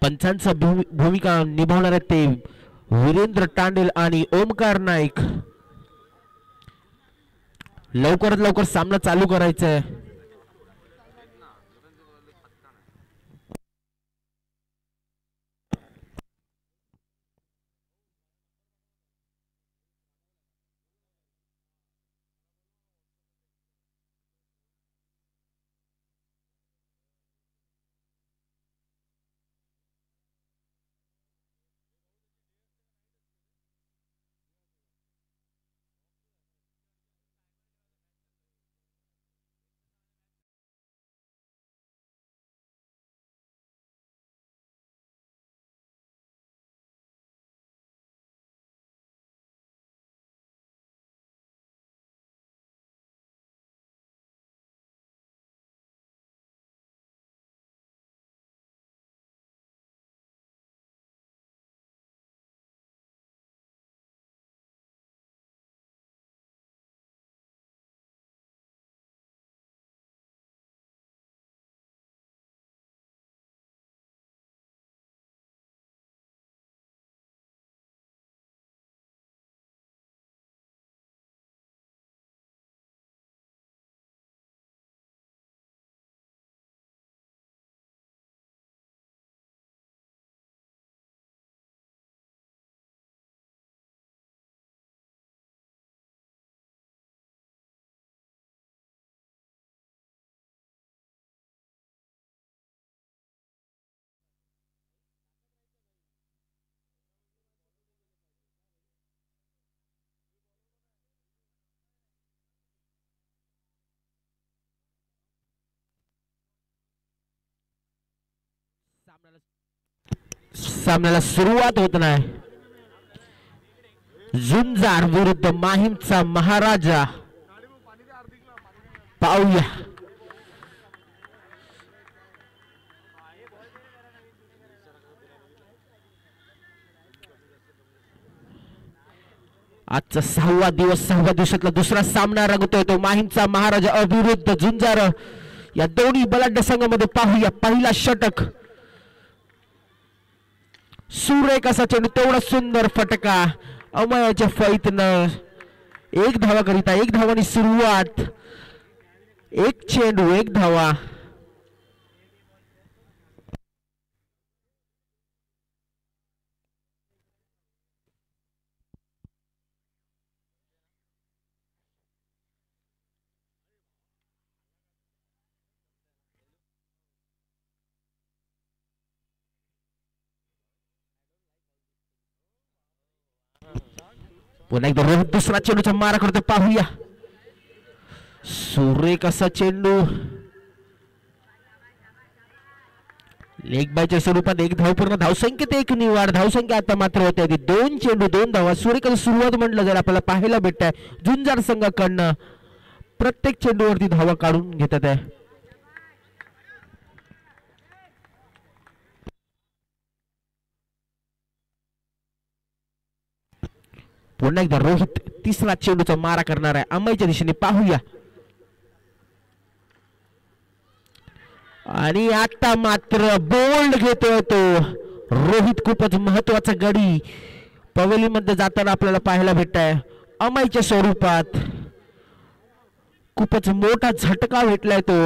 पंचांचं भूमिका निभावणार आहेत ते वीरेंद्र तांडेल आणि ओमकार नाईक. लवकरात लवकर सामना चालू करायचा आहे. सामन्याला सुरुवात होत नाही. झुंजार विरुद्ध माहीमचा महाराजा. पाहूया आजचा 6वा दिवस, 6व्या दिवसातला दुसरा सामना रंगतोय तो माहीमचा महाराजा विरुद्ध झुंजार या दोन्ही बलाढ्य संघामध्ये. पाहूया पहिला षटक. सुरेख असा चेंडू, तेवढा सुंदर फटका अमयाच्या फळीतनं. 1 धावा करिता 1 धावांनी सुरुवात. 1 चेंडू 1 धावा. पुन्हा एकदा रोहित दुसरा चेंडूचा मारा करतो. पाहूया सुरेख असा चेंडू. लेग बायच्या स्वरूपात 1 धावपूर्ण धावसंख्येत 1 निवाड. धावसंख्या आता मात्र होते आधी 2 चेंडू 2 धावा. सुरेख सुरुवात म्हटलं जर आपल्याला पाहायला भेटत आहे झुंजार संघाकडनं प्रत्येक चेंडूवरती धावा काढून घेतात आहे. पुन्हा एकदा रोहित तिसरा चेंडूचा मारा करणार आहे अमयच्या दिशेने. पाहूया आणि आता मात्र बोल्ड घेतोय तो रोहित. खूपच महत्वाचा गडी पवेली मध्ये जाताना आपल्याला पाहायला भेटत आहे अमयच्या स्वरूपात. खूपच मोठा झटका भेटलाय तो.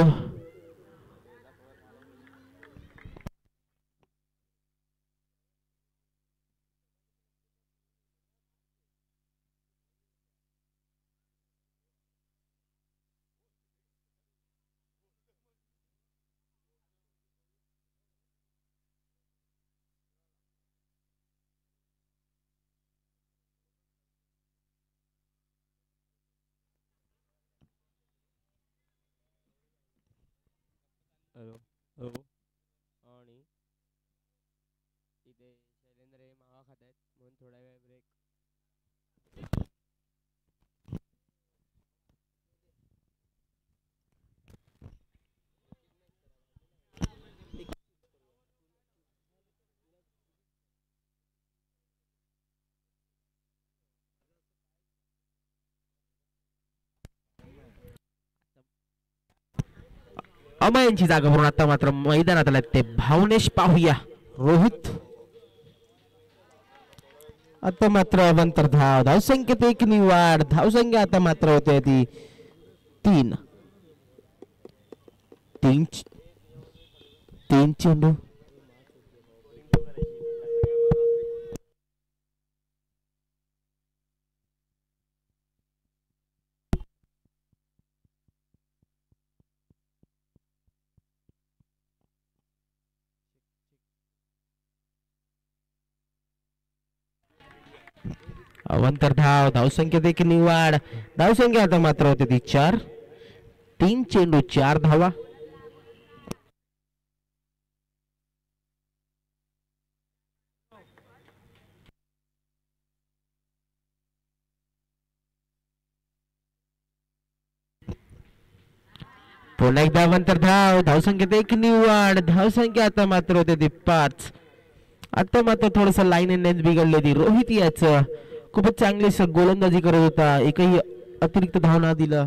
आणि इथे शैलेंद्र हे मावा खात आहेत म्हणून थोडा वेळ ब्रेक. अमयांची जागा भरून आता मात्र मैदानात आला ते भावनेश. पाहूया रोहित आता मात्र अवंतर धावसंख्येत एक निवाड धावसंख्या आता मात्र होते ती तीन तीन तीन चेंडू अवंतर धावसंख्येत एक निवाड धावसंख्या आता मात्र होते ती चार तीन चेंडू चार धावा पुन्हा एकदा अवंतर धावसंख्येत एक निवाड धावसंख्या आता मात्र होते ती पाच आता मात्र थोडस लाईन एंड लेंथ बिघडली ती रोहित याच खूपच चांगली गोलंदाजी करत होता एकही अतिरिक्त धाव न दिलं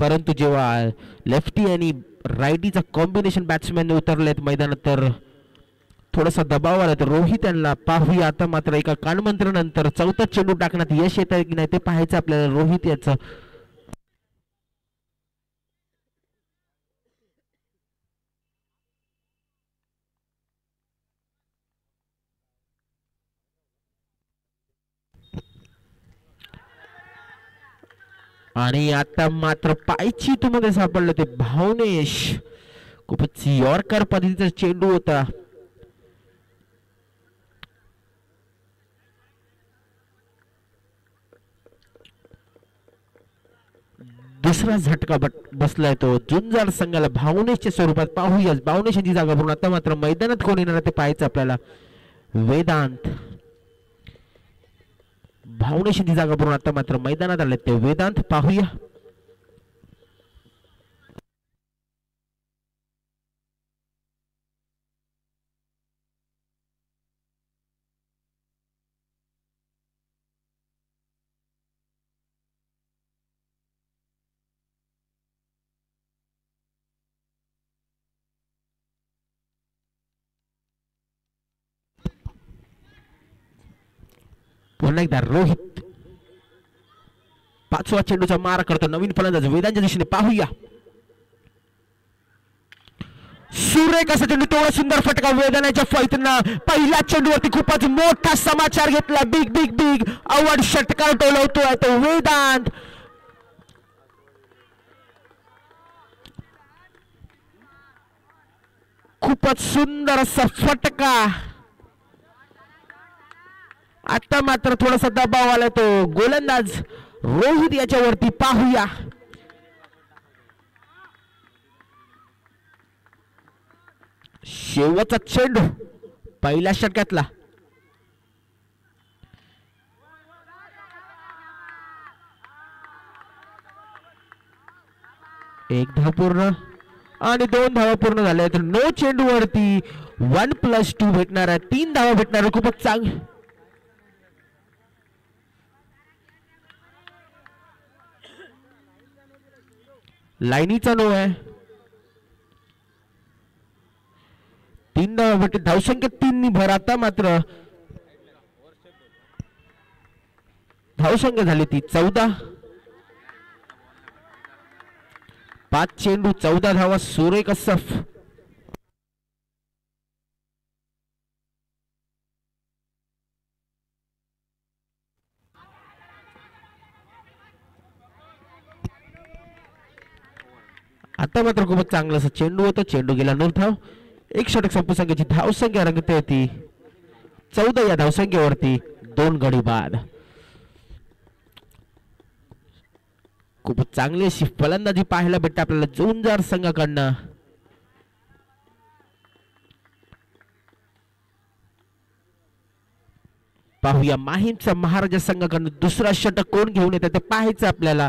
परंतु जेव्हा लेफ्टी आणि रायटीचा कॉम्बिनेशन बॅट्समॅन उतरलेत मैदानात तर थोडासा दबाव आला तर रोहित यांना पाहूया आता मात्र एका कानमंत्रानंतर चौथा चेंडू टाकण्यात यश येत आहे की नाही ते पाहायचं आपल्याला रोहित याचं आणि आता मात्र पायची मध्ये सापडलं ते भावनेश खूपच यॉर्कर पद्धतीचा चेंडू होता दुसरा झटका बसलाय तो जुंजार संघाला भावनेशच्या स्वरूपात पाहूया भावनेश यांची जागा भरून आता मात्र मैदानात कोण येणार ते पाहायचं आपल्याला वेदांत भावनेश यांची जागा भरून आता मात्र मैदानात आले ते वेदांत पाहूया पुन्हा एकदा रोहित पाचवा चेंडूचा मारा करतो नवीन फलंदाज वेदांच्या दिशेने पाहूया सुरेख असा चेंडू तेवढा सुंदर फटका वेदनाच्या फैतनं पहिल्या चेंडूवरती खूपच मोठा समाचार घेतला बिग बिग बिग अवॉर्ड षटकार टोलवतोय तो वेदांत खूपच सुंदर असा फटका आता मात्र थोडासा दबाव आला तो गोलंदाज रोहित याच्यावरती पाहूया शेवटचा चेंडू पहिल्या षटकातला एक धाव पूर्ण आणि दोन धावा पूर्ण झाल्या तर नो चेंडू वरती 1+2 भेटणार आहे 3 धावा भेटणार आहे खूपच चांगली लाईनीचा नो आहे 3 धावा भेटते धावसंख्या 3 भर आता मात्र धावसंख्या झाली ती 14 5 चेंडू 14 धावा सुरेख असफ आता मात्र खूपच चांगला असा चेंडू होता चेंडू गेला नऊ धाव एक षटक संपसंख्येची धावसंख्या रंगते ती 14 या धावसंख्येवरती 2 गडी बाद खूपच चांगली अशी फलंदाजी पाहायला भेटते आपल्याला जुंजार संघाकडनं पाहूया माहीमचा महाराजा संघाकडनं दुसरा षटक कोण घेऊन येते ते पाहायचं आपल्याला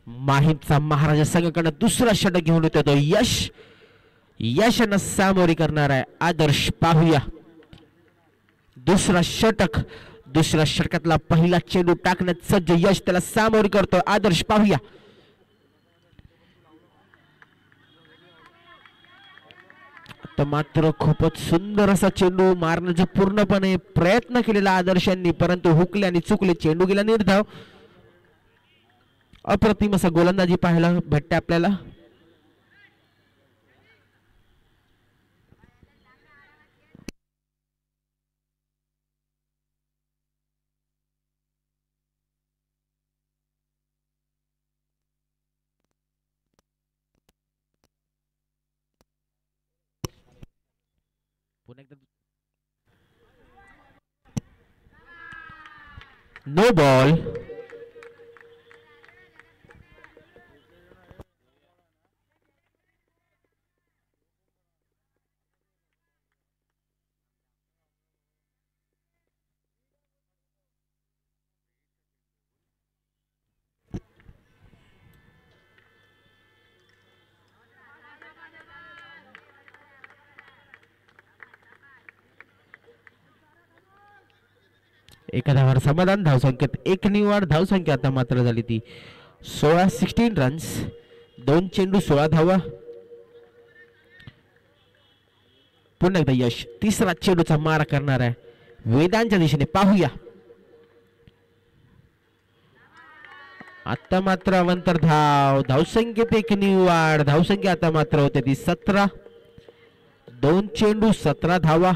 माहीमचा महाराजा संघाकडे दुसरा षटक घेऊन येतो तो यशनं सामोरी करणार आहे आदर्श. पाहूया दुसरा षटक. दुसऱ्या षटकातला पहिला चेंडू टाकण्यात सज्ज यश, त्याला सामोरी करतो आदर्श. पाहूया तर मात्र खूपच सुंदर असा चेंडू मारण्याचा पूर्णपणे प्रयत्न केलेला आदर्शांनी, परंतु हुकले आणि चुकले. चेंडू गेला निर्धाव. अप्रतिम असा गोलंदाजी पाहायला भेटते आपल्याला. No ball. एका धावावर समाधान. धावसंख्येत एक निवाड. धावसंख्या आता मात्र झाली ती 16 रन्स. 2 चेंडू 16 धावा. पुन्हा एकदा यश तिसरा चेंडूचा मारा करणार आहे वेदांच्या दिशेने. पाहूया आता मात्र अवंतर धाव. धावसंख्येत एक निवाड. धावसंख्या आता मात्र होते ती 17. 2 चेंडू 17 धावा.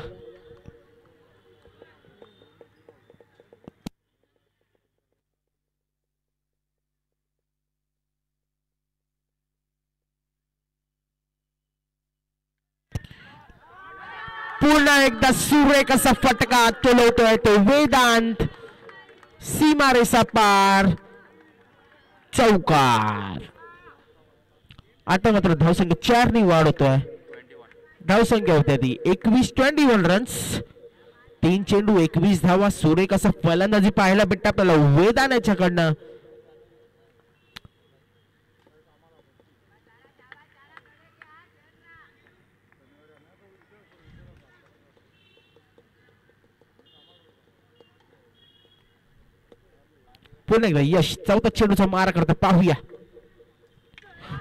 पुन्हा एकदा सुरेख असा फटका तोलवतोय तो वेदांत. सीमारेषा पार. चौकार. आता मात्र धावसंख्या 4 ने वाढ होतोय. धावसंख्या होत्या ती 21 रन्स. 3 चेंडू 21 धावा. सुरेख असा फलंदाजी पाहायला भेटते आपल्याला वेदांताच्याकडनं. पुन्हा एकदा यश चौथा चेंडूचा मारा करता. पाहूया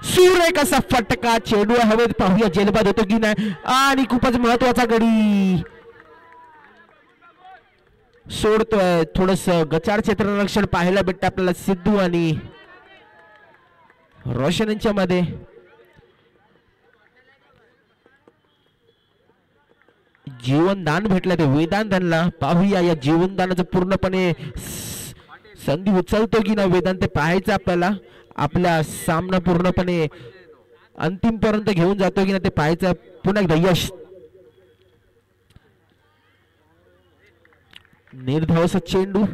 सुरेख असा फटका. चेंडू हवेत. पाहूया जेलबाद होतो की नाही. आणि खूपच महत्वाचा गडी सोडतोय. थोडस गचार क्षेत्ररक्षण पाहायला भेटतं आपल्याला सिद्धू आणि रोशन यांच्या मध्ये. जीवनदान भेटलं ते वेदांतांना. पाहूया या जीवनदानाचं पूर्णपणे संधी उचलतो की ना वेदांत ते पाहायचं आपल्याला. आपला सामना पूर्णपणे अंतिम पर्यंत घेऊन जातो की ना ते पाहायचं. पुन्हा एकदा यश निर्धावसा चेंडू.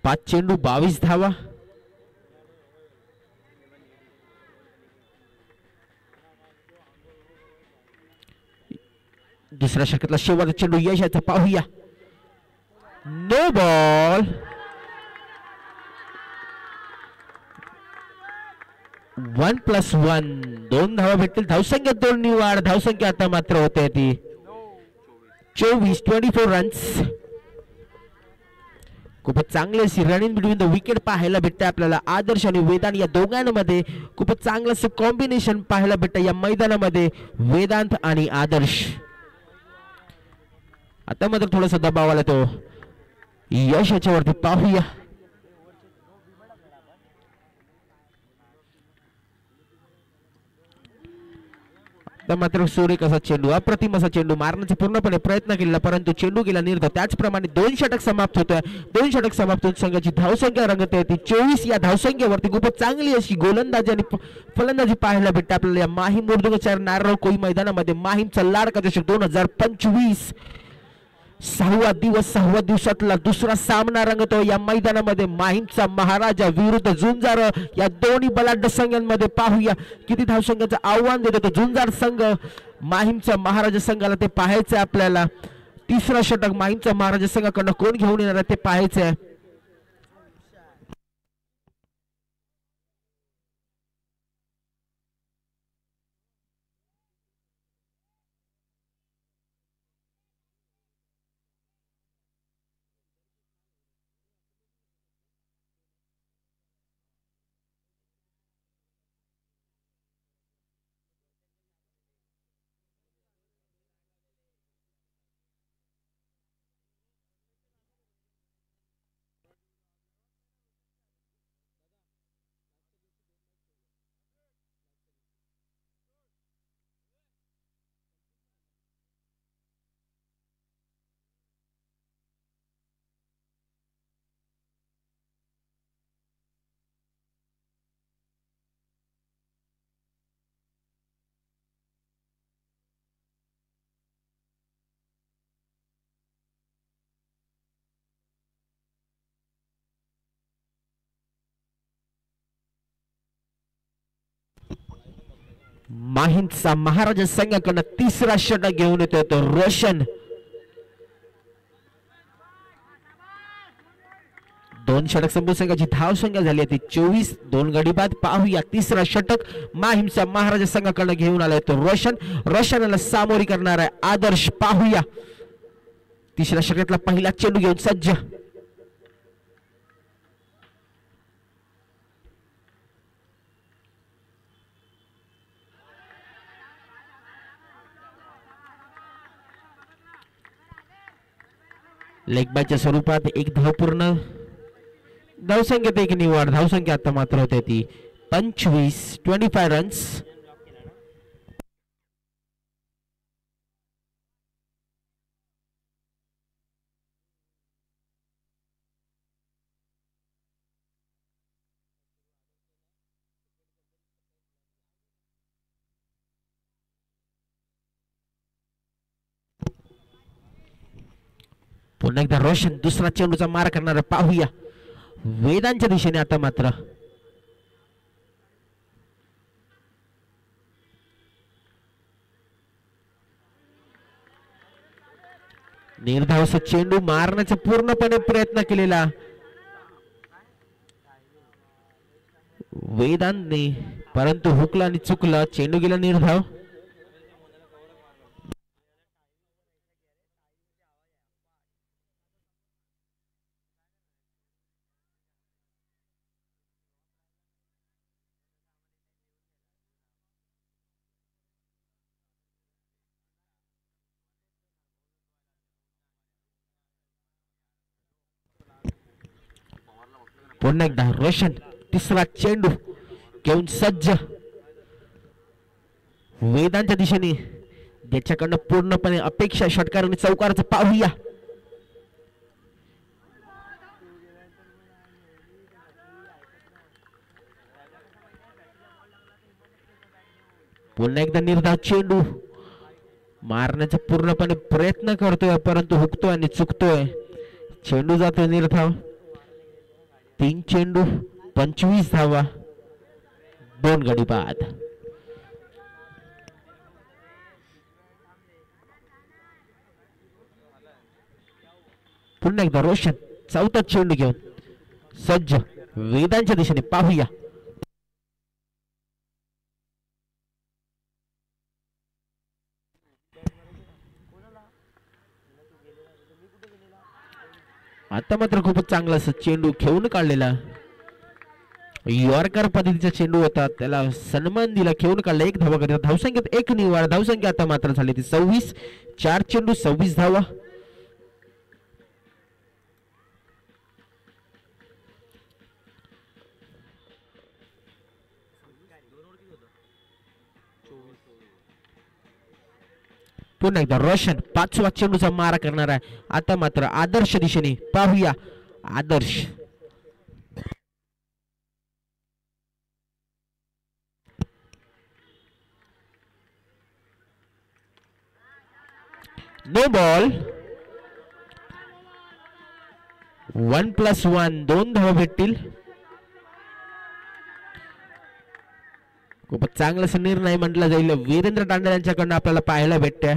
5 चेंडू 22 धावा. दुसऱ्या षटकातला शेवटचा चेंडू यशाचा. पाहूया नो बॉल. 1+1. 2 धावा भेटतील. धावसंख्या 2 ने वाढ. धावसंख्या आता मात्र होते ती 24 रन्स. खूपच चांगले अशी रनिंग बिटवीन द विकेट पाहायला भेटते आपल्याला. आदर्श आणि वेदांत या दोघांमध्ये खूपच चांगलं असं कॉम्बिनेशन पाहायला भेटतं या मैदानामध्ये. वेदांत आणि आदर्श. आता मात्र थोडासा दबाव आला तो यश याच्यावरती. पाहूया आता मात्र सुरेख असा चेंडू. अप्रतिम असा चेंडू मारण्याचा पूर्णपणे प्रयत्न केला, परंतु चेंडू गेला निर्धाव. त्याचप्रमाणे 2 षटक समाप्त होतोय. 2 षटक समाप्त होऊन संघाची धावसंख्या रंगत येते 24. या धावसंख्येवरती खूपच चांगली अशी गोलंदाजी आणि फलंदाजी पाहायला भेटते आपल्याला या माहीम उर्दुगचार नारळ कोळी मैदानामध्ये. माहीमचा लाडका चषक 2025 6वा दिवस. 6व्या दिवसातला दुसरा सामना रंगतो या मैदानामध्ये. माहीमचा महाराजा विरुद्ध झुंजार या दोन्ही बलाढ्य संघांमध्ये. पाहूया किती धावसंख्याचं आव्हान देतो तो झुंजार संघ माहीमचा महाराजा संघाला ते पाहायचं आपल्याला. तिसरा षटक माहीमचा महाराजा संघाकडनं कोण घेऊन येणार आहे ते पाहायचं आहे. माहीमचा महाराजा संघाकडनं तिसरा षटक घेऊन येतोय तो रोशन. दोन षटक संपूर्ण संघाची धाव संख्या झाली आहे ती 24. 2 गडी बाद. पाहूया तिसरा षटक माहीमचा महाराजा संघाकडनं घेऊन आलाय तो रोशन. रोशनला सामोरी करणार आहे आदर्श. पाहूया तिसऱ्या षटकातला पहिला चेंडू घेऊन सज्ज. लेगबायच्या स्वरूपात एक धावपूर्ण धावसंख्येत एक निवाड. धावसंख्या आता मात्र होते ती 25 रन्स. पुन्हा एकदा रोशन दुसरा चेंडूचा मार करणार. पाहूया वेदांच्या दिशेने आता मात्र निर्धावचा चेंडू मारण्याचा पूर्णपणे प्रयत्न केलेला वेदांतने, परंतु हुकला आणि चुकला. चेंडू गेला निर्धाव. पुन्हा एकदा रोशन तिसरा चेंडू घेऊन सज्ज वेदांच्या दिशेने, ज्याच्याकडनं पूर्णपणे अपेक्षा षटकार आणि चौकाराचं. पाहूया पुन्हा एकदा निर्धाव चेंडू मारण्याचा पूर्णपणे प्रयत्न करतोय, परंतु हुकतोय आणि चुकतोय. चेंडू जातोय निर्धाव. 3 चेंडू 25 धावा, 2 गडी बाद. पुन्हा एकदा रोशन चौथा चेंडू घेऊन सज्ज वेदांच्या दिशेने. पाहूया आता मात्र खूपच चांगला चेंडू खेळून काढलेला. यॉर्कर पद्धतीचा चेंडू होता, त्याला सन्मान दिला, खेळून काढला. 1 धावा करता. धावसंख्येत 1 निवाड. धावसंख्या आता मात्र झाली ती 26. 4 चेंडू 26 धावा. पुन्हा एकदा रोशन 5वा चेंडूचा मारा करणार आहे आता मात्र आदर्श दिशेने. पाहूया आदर्श नो बॉल. 1+1 2 धावा भेटतील. खूपच चांगला निर्णय म्हटला जाईल वीरेंद्र तांडे यांच्याकडनं आपल्याला पाहायला भेटतोय.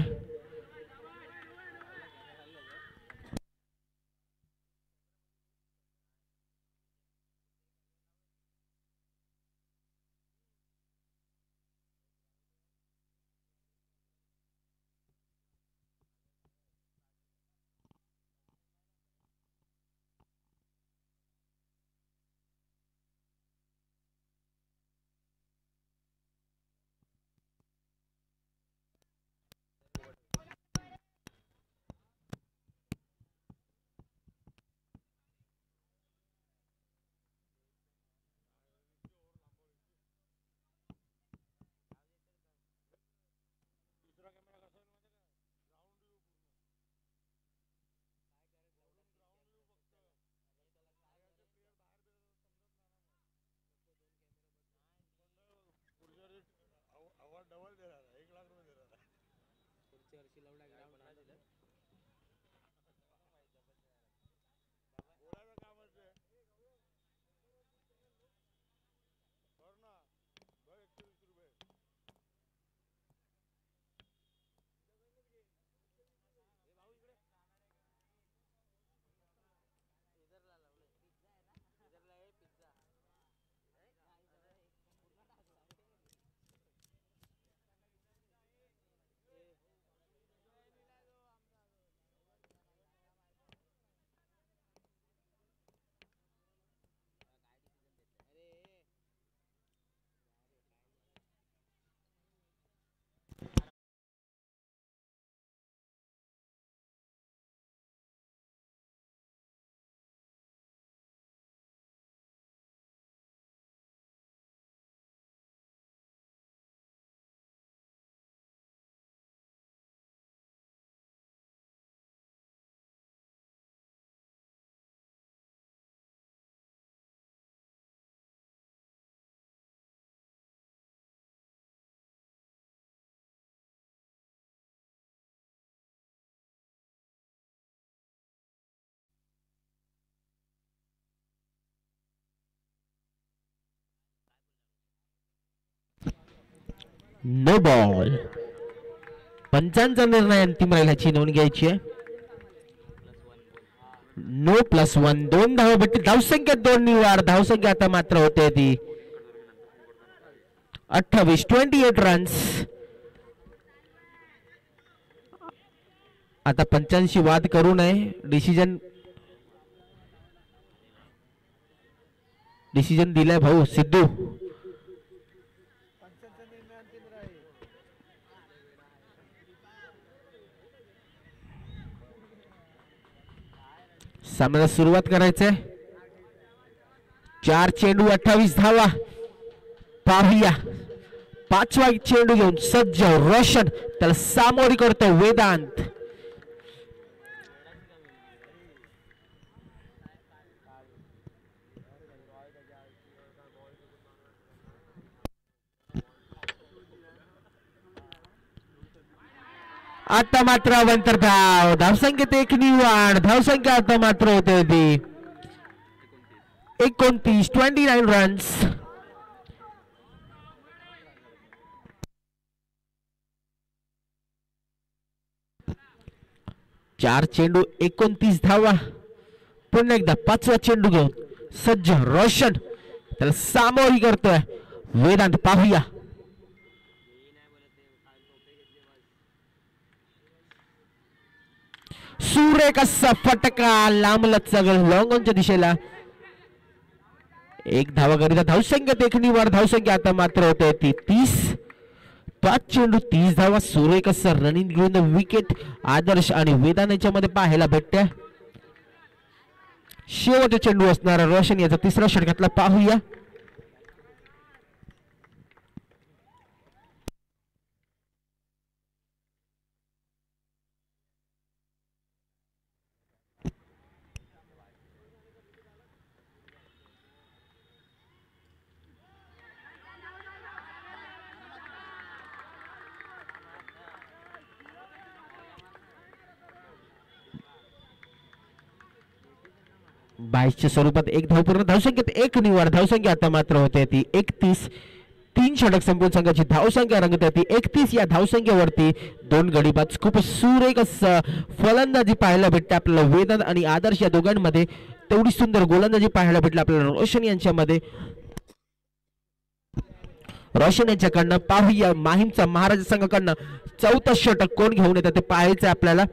No ball. पंचांचा निर्णय अंतिम राहील ह्याची नोंद घ्यायची आहे. नो +1 2 धावा भेटतील. धावसंख्या 2 निवार. धावसंख्या आता मात्र होते ती 28 28 रन्स. आता पंचांशी वाद करू नये. डिसिजन दिलाय भाऊ सिद्धू. सामन्याला सुरुवात करायचंय. 4 चेंडू 28 धावा. पाहूया 5वा चेंडू घेऊन सज्ज रोशन. त्याला सामोरी करतो वेदांत. आता मात्र अवंतर धाव. धावसंख्येत 1 निवाड. धावसंख्या आता मात्र होते ती 29 29 रन्स. चार चेंडू 29 धावा. पुन्हा एकदा 5वा चेंडू घेऊन सज्ज रोशन. त्याला सामोरी करतोय वेदांत. पाहूया सुरेख असा फटका लांबलच सगळं लॉंगॉनच्या दिशेला. 1 धावा करिता. धावसंख्येत 1 निवाड. धावसंख्या आता मात्र होते ती 30. 5 चेंडू 30 धावा. सुरेख असा रनिंग घेऊन विकेट आदर्श आणि वेदांत याच्यामध्ये पाहायला भेटते. शेवटचा चेंडू असणारा रोशन याचा 3रा षटकातला. पाहूया बाईसच्या स्वरूपात 1 धाव पूर्ण. धावसंख्येत 1 निवाड. धावसंख्या आता मात्र होते ती 31. 3 षटक संपूर्ण संघाची धावसंख्या रंगत ती 31. या धावसंख्येवरती 2 गडीबाज. खूप सुरेख फलंदाजी पाहायला भेटते आपल्याला वेदांत आणि आदर्श या दोघांमध्ये. तेवढी सुंदर गोलंदाजी पाहायला भेटली आपल्याला रोशन यांच्यामध्ये. रोशन यांच्याकडनं पाहूया माहीमचा महाराज संघाकडनं 4था षटक कोण घेऊन येतात ते पाहायचं आपल्याला.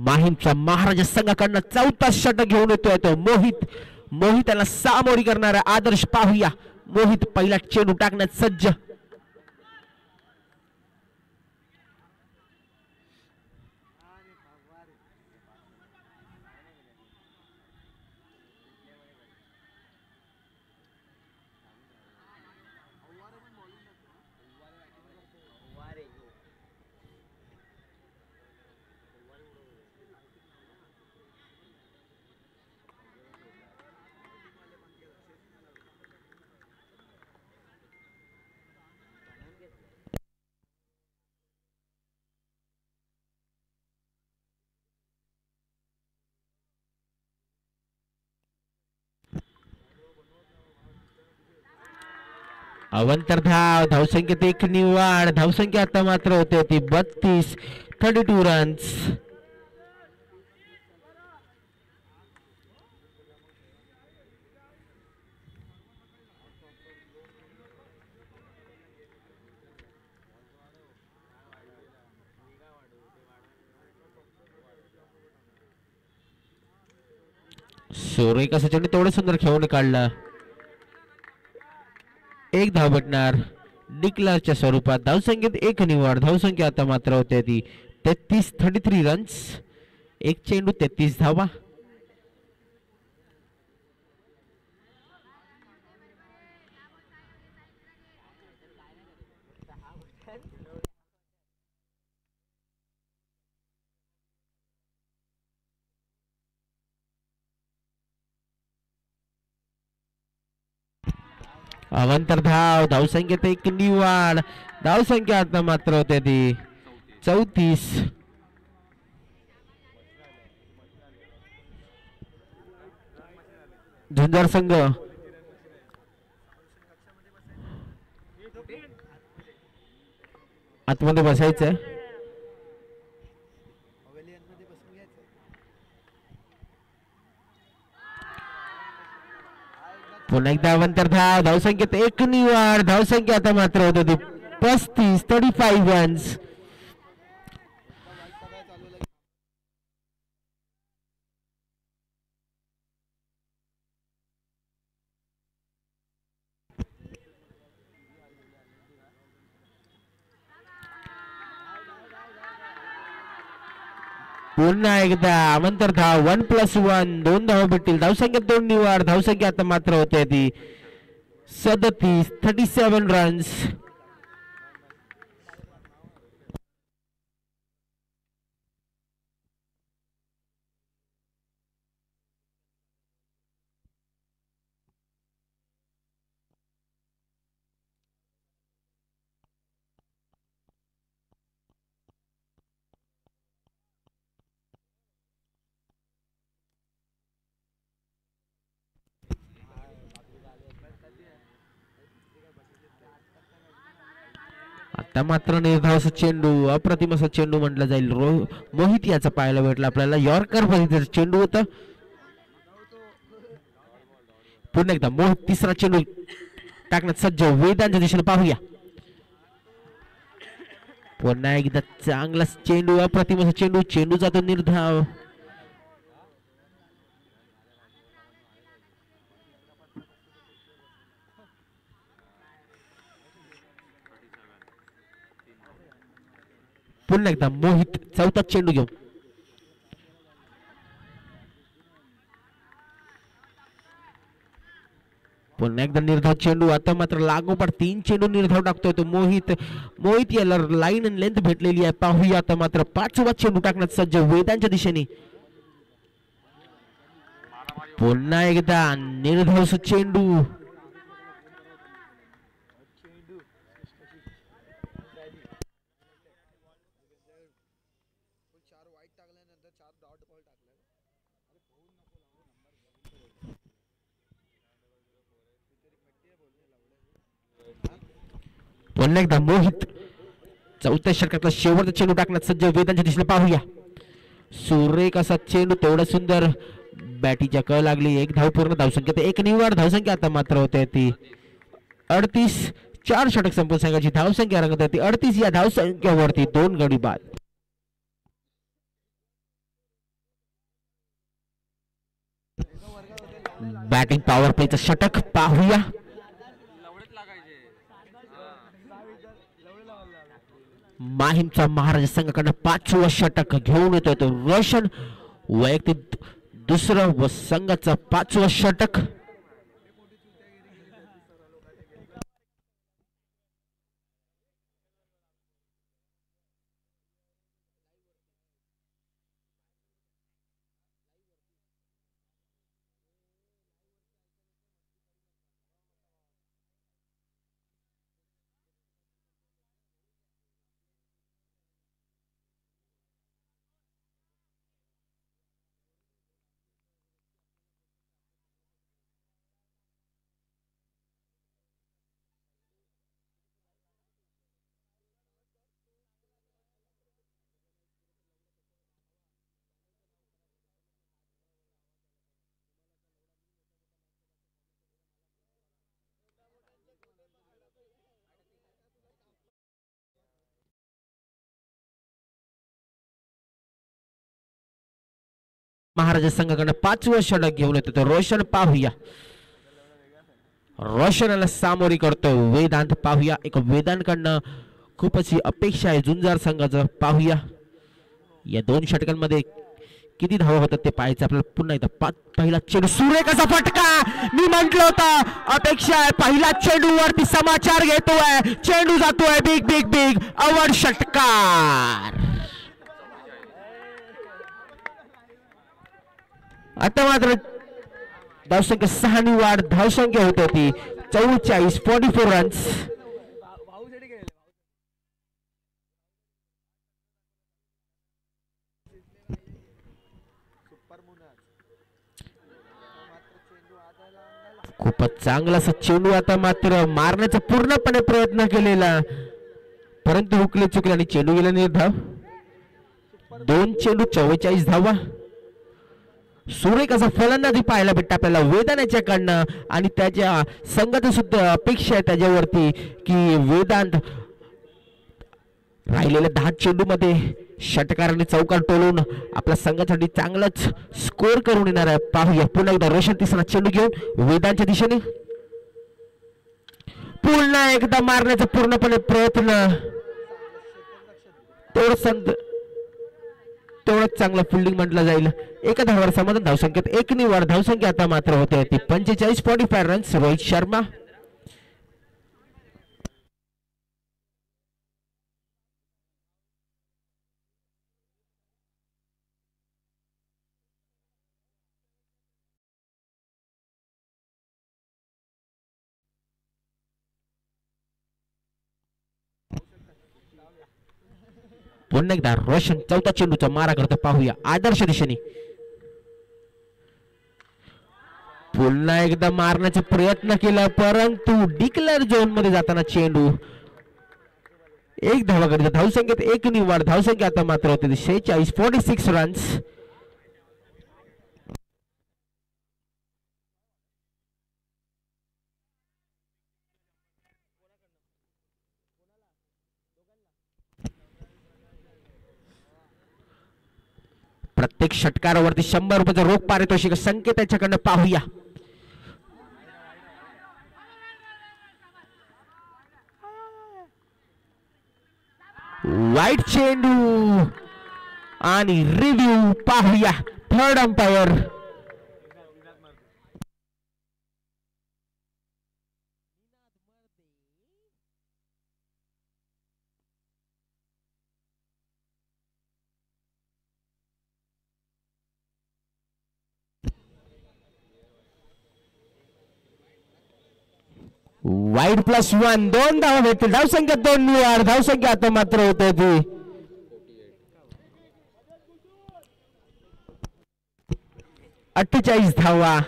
माहीमच्या महाराजा संघाकडनं 4था षटक घेऊन येतोय तो मोहित. मोहितला सामोरी करणारा आदर्श. पाहूया मोहित पहिला चेंडू टाकण्यात सज्ज. अवंतर धाव, धावसंख्येत एक निवाड, धावसंख्या आता मात्र होते ती 32, 32 रन्स. सुरेख असं चेंडू तेवढं सुंदर खेळून काढला. एक धाव भेटणार डिक्लारच्या स्वरूपात. धावसंख्येत एक निवाड, धावसंख्या आता मात्र होते ती 33, 33 रन्स. एक चेंडू 33 धावा. अवंतर धाव, धावसंख्येत एक निवाड, धावसंख्या आता मात्र होते ती 34. झुंजार संघ आतमध्ये बसायचंय. पुन्हा एकदा अवंतर धाव, धावसंख्येत एक निवाड, धावसंख्या आता मात्र होत होती 35, 35 रन्स. पुन्हा एकदा अवंतर धाव, 1+1, 2 धाव भेटतील. धावसंख्येत 2 निवाड, धावसंख्या आता मात्र होते ती 37, 37 रन्स. आता मात्र निर्धाव चेंडू, अप्रतिम असा चेंडू म्हटला जाईल. मोहित याचा पाहायला भेटला आपल्याला. यॉर्कर पद्धतीचा चेंडू होता. पुन्हा एकदा मोहित तिसरा चेंडू टाकण्यात सज्ज. वेदांच्या दिशेने पाहूया. पुन्हा एकदा चांगला चेंडू, अप्रतिम असा चेंडू, चेंडू जातो निर्धाव. पुन्हा एकदा मोहित चौथा चेंडू घेऊन. पुन्हा एकदा निर्धाव चेंडू. आता मात्र लागोपाठ 3 चेंडू निर्धाव टाकतोय तो मोहित. मोहित याला लाईन आणि लेंथ भेटलेली आहे. पाहूया आता मात्र 5वा चेंडू टाकण्यात सज्ज वेदांच्या दिशेने. पुन्हा एकदा निर्धाव चेंडू. पुन्हा एकदा मोहित चौथ्या षटकातला शेवटचा चेंडू टाकण्यात सज्ज वेदांच्या दिशेने. पाहूया. सुरेख असा चेंडू, तेवढा सुंदर. बॅटीच्या कळ लागली. एक धाव पूर्ण, धावसंख्या एक निवाड, धावसंख्या आता मात्र होते ती 38. 4 षटक संपून संघाची धावसंख्या रंगत होती 38. या धावसंख्येवरती 2 गडी बाद. बॅटिंग पॉवर प्लेचं षटक पाहूया. माहीमचा महाराज संघाकडनं 5वं षटक घेऊन येतोय तो रोशन. वैयक्तिक दुसरं व संघाचं 5वं षटक. महाराज संघाकडे 5वं षटक घेऊन येतो तर रोशन पाहूया. रोशनला सामोरी करतोय वेदांत. पाहूया एक वेदांतकडनं खूपच अपेक्षा आहे झुंजार संघाचं. पाहूया या 2 षटकांमध्ये किती धावा होतात ते पाहायचं आपल्याला. पुन्हा एकदा पहिला चेंडू सुरेख असा फटका. मी म्हंटल होतं अपेक्षा आहे पहिला चेंडू वरती समाचार घेतोय. चेंडू जातोय बिग बिग बिग अवड षटकार. आता मात्र धावसंख्या 6 नि वाढ. धावसंख्या होत होती 44 रन्स. खूपच चांगला चेंडू आता मात्र मारण्याचा पूर्णपणे प्रयत्न केलेला परंतु हुकले चुकले आणि चेंडू गेला निर्धाव. 2 चेंडू 44 धावा. सुरेख असा फलंदाजी पाहायला भेटतं आपल्याला वेदांताच्याकडनं आणि त्याच्या संघाची सुद्धा अपेक्षा आहे त्याच्यावरती की वेदांत राहिलेल्या 10 चेंडू मध्ये षटकाराने चौकार टोलून आपल्या संघासाठी चांगलाच स्कोर करून येणार आहे. पाहूया पुन्हा एकदा रोशन तिसरा चेंडू घेऊन वेदांच्या दिशेने पुन्हा एकदा मारण्याचा पूर्णपणे प्रयत्न. तेवढंच चांगलं फिल्डिंग म्हटलं जाईल. एका धावावर समाधान. धावसंख्येत 1 नि वाढ. धावसंख्या आता मात्र होते ती 45 रन्स. रोहित शर्मा पुन्हा एकदा रोशन चौथा चेंडूचा मारा करतो. पाहूया आदर्श दिशेने पुन्हा एकदा मारण्याचा प्रयत्न केला परंतु डिक्लेअर झोन मध्ये जाताना चेंडू. 1 धावा गरजेचा. धावसंख्येत 1 नि वाढ. धावसंख्या आता मात्र होते 46 रन्स. प्रत्येक षटकारावरती 100 रुपयाचा रोख पारितोषिक संकेत त्याच्याकडनं. पाहूया वाईट चेंडू आणि रिव्ह्यू. पाहूया थर्ड अंपायर वाईड +1. 2 धावा भेटतील. धावसंख्या 2 नि वाढ. धावसंख्या आता मात्र होते ती 48 धावा.